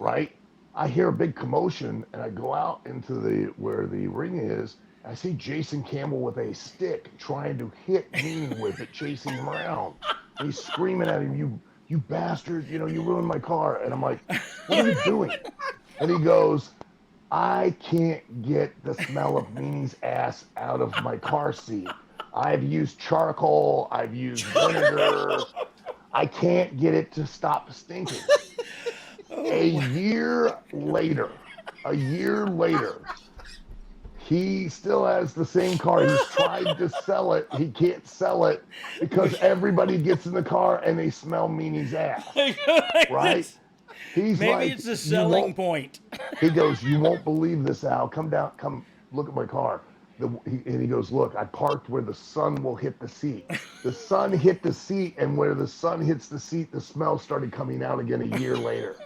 right? I hear a big commotion, and I go out into where the ring is. I see Jason Campbell with a stick trying to hit me with it, chasing him around. And he's screaming at him, you bastard, you know, you ruined my car. And I'm like, what are you doing? And he goes, I can't get the smell of Meanie's ass out of my car seat. I've used charcoal, I've used vinegar. I can't get it to stop stinking. A year later, he still has the same car. He's tried to sell it. He can't sell it because everybody gets in the car and they smell Meanie's ass. Right? He's Maybe like, it's a selling point. He goes, you won't believe this, Al. Come down, come look at my car. And he goes, look, I parked where the sun will hit the seat. The sun hit the seat, and where the sun hits the seat, the smell started coming out again a year later.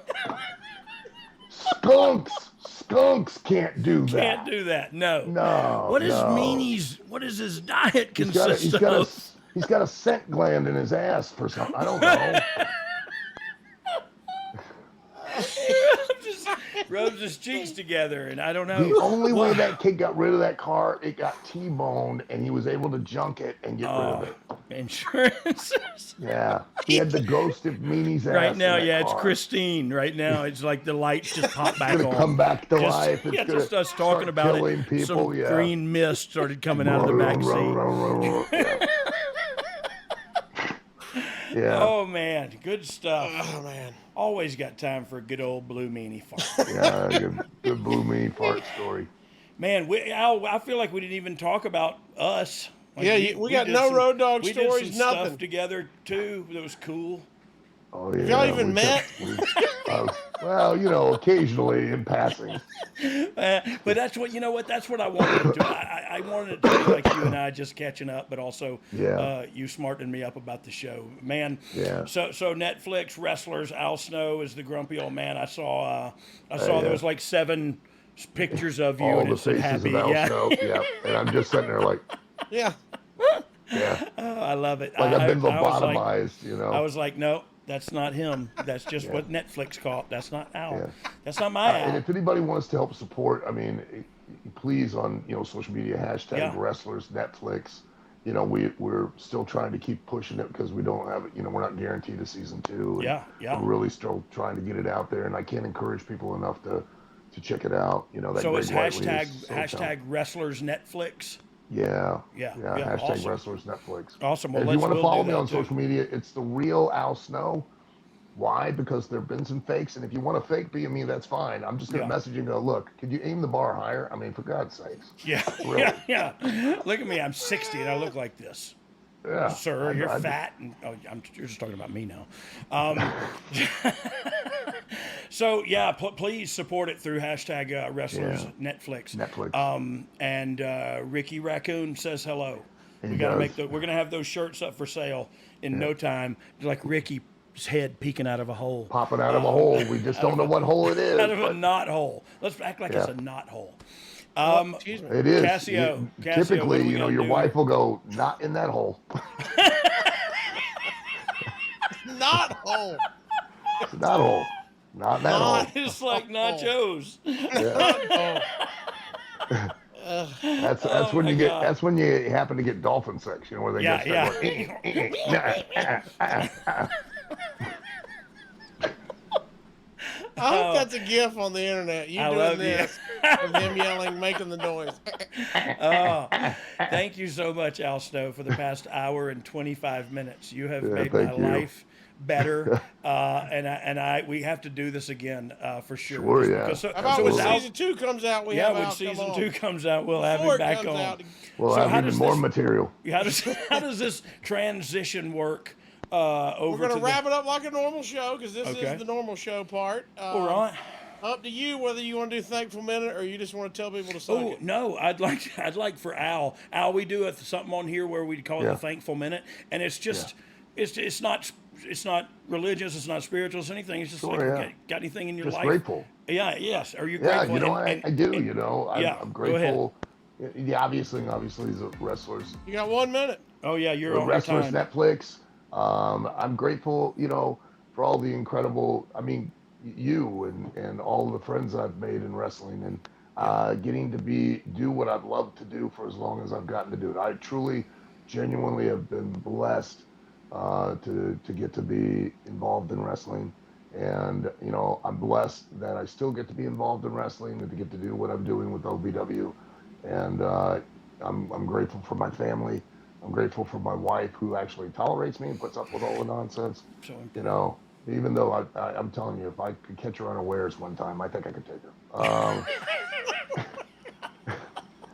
Skunks can't do that. Can't do that, no. No. What is his diet consist of? He's got a scent gland in his ass for something. I don't know. Just rubs his cheeks together, and I don't know. The only way that kid got rid of that car, it got T-boned, and he was able to junk it and get rid of it. Insurance. Yeah, he had the ghost of Meanie's ass. Right now, it's car. Christine. Right now, it's like the lights just pop back it's on. Come back to life. It's just us talking about it. People, some green mist started coming out of the back seat. Yeah. Oh man, good stuff. Oh man, always got time for a good old blue meanie fart. Yeah, good blue meanie fart story. Man, I feel like we didn't even talk about us. Like yeah, we got no Road Dogg stories, did some nothing. Stuff together too. That was cool. Oh yeah. Have y'all even met? Well, you know, occasionally in passing. But that's what That's what I wanted to do. I wanted it to be like you and I just catching up, but also you smartening me up about the show, man. Yeah. So Netflix wrestlers. Al Snow is the grumpy old man. I saw there was like 7 pictures of you, all and the it said faces happy. of Al Snow. Yeah, and I'm just sitting there like. Yeah. Yeah. Oh, I love it. Like I've been lobotomized, you know. I was like, no, that's not him. That's just what Netflix called. That's not Al. Yeah. That's not my Al. And if anybody wants to help support, I mean, please on social media #wrestlers Netflix. You know, we're still trying to keep pushing it because we don't have it. You know, we're not guaranteed a season 2. Yeah. We're really still trying to get it out there, and I can't encourage people enough to check it out. You know, that so it's hashtag wrestlers Netflix. Yeah. Hashtag awesome. Wrestlers Netflix. Awesome. Well, if you want to follow me on too. social media, it's the real Al Snow. Why? Because there have been some fakes, and if you want to fake me, that's fine. I'm just going to message you and go, look, could you aim the bar higher? I mean, for God's sakes. Yeah. Really? Yeah. Look at me. I'm 60 and I look like this. Yeah. Sir, you're fat. And you're just talking about me now. So, please support it through #wrestlers Netflix. And Ricky Raccoon says hello. We're going to have those shirts up for sale in no time. Like Ricky's head peeking out of a hole. Popping out of a hole. We just don't know what hole it is. Out of a knot hole. Let's act like it's a knot hole. It is. Casio, typically, your wife will go, not in that hole. Not hole. It's a knot hole. Not in that hole. It's like nachos. Yeah. That's when you get. That's when you happen to get dolphin sex. Where they get I hope that's a GIF on the internet. You doing this of him yelling, making the noise. Oh, thank you so much, Al Snow, for the past hour and 25 minutes. You have made my life better, and we have to do this again for sure. Sure, yeah. How about when season 2 comes out? When season 2 comes out, we'll have him back on. We'll have even more material. How does this transition work? We're going to wrap it up like a normal show because this is the normal show part. All right. Up to you whether you want to do Thankful Minute or you just want to tell people to suck it. No, I'd like for Al. Al, we do something on here where we call it the Thankful Minute, and it's just it's not religious, it's not spiritual, it's anything. It's just got anything in your life? Grateful. Yeah. Yes. Are you grateful? Yeah, I do. I'm grateful. Go ahead. The obviously is the wrestlers. You got 1 minute. Oh yeah, you're on wrestlers. time. Netflix. I'm grateful. For all the incredible. I mean, you and all the friends I've made in wrestling, and getting to do what I've loved to do for as long as I've gotten to do it. I truly, genuinely have been blessed to get to be involved in wrestling, and I'm blessed that I still get to be involved in wrestling and to get to do what I'm doing with OVW, and I'm grateful for my family. I'm grateful for my wife, who actually tolerates me and puts up with all the nonsense. Even though I'm telling you, if I could catch her unawares one time, I think I could take her.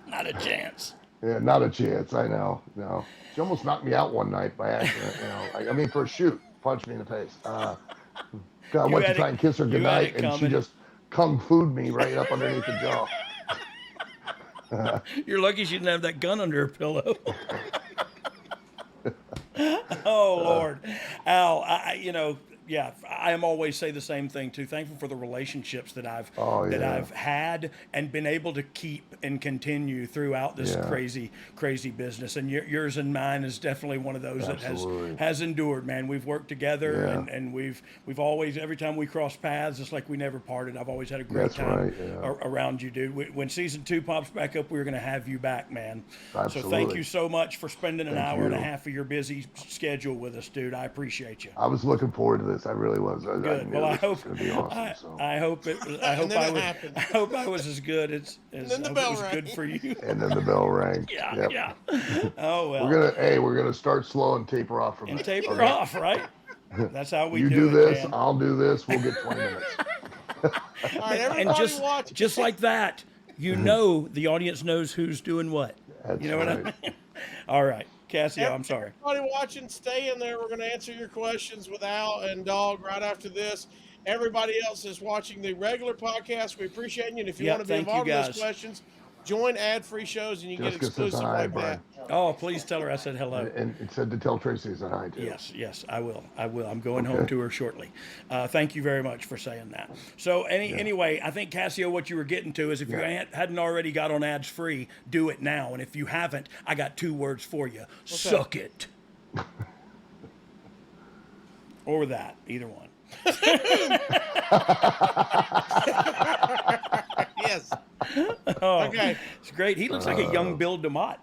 Not a chance. Yeah, not a chance. I know. No, she almost knocked me out one night by accident. For a shoot, punched me in the face. I went to try and kiss her goodnight, and she just kung fu'd me right up underneath the jaw. You're lucky she didn't have that gun under her pillow. Oh Lord, Al, I am always say the same thing too. Thankful for the relationships that I've had and been able to keep and continue throughout this crazy business. And yours and mine is definitely one of those that has endured. Man, we've worked together and we've always, every time we cross paths, it's like we never parted. I've always had a great time around you, dude. When season 2 pops back up, we're going to have you back, man. Absolutely. So thank you so much for spending an hour and a half of your busy schedule with us, dude. I appreciate you. I was looking forward to this. I really was. Good. Well, I hope it's going to be awesome. I hope I was as good as it was good for you. And then the bell rang. Yeah. Oh well. We're gonna start slow and taper off from and that. Taper off, right? That's how we do it, this. man. I'll do this. We'll get 20 minutes. All right, everybody just like that, the audience knows who's doing what. That's what I mean? All right. Casio, I'm sorry. Everybody watching, stay in there. We're going to answer your questions with Al and Dogg right after this. Everybody else is watching the regular podcast. We appreciate you. And if you want to be involved in those questions, join ad-free shows and you get exclusive like that. Oh, please tell her I said hello. And it said to tell Tracy I said hi too. Yes, I will. I'm going home to her shortly. Thank you very much for saying that. So anyway, I think, Casio, what you were getting to is if you hadn't already got on ads free, do it now. And if you haven't, I got 2 words for you. Suck it. Or that, either one. Yes. Okay. It's great. He looks like a young Bill DeMott.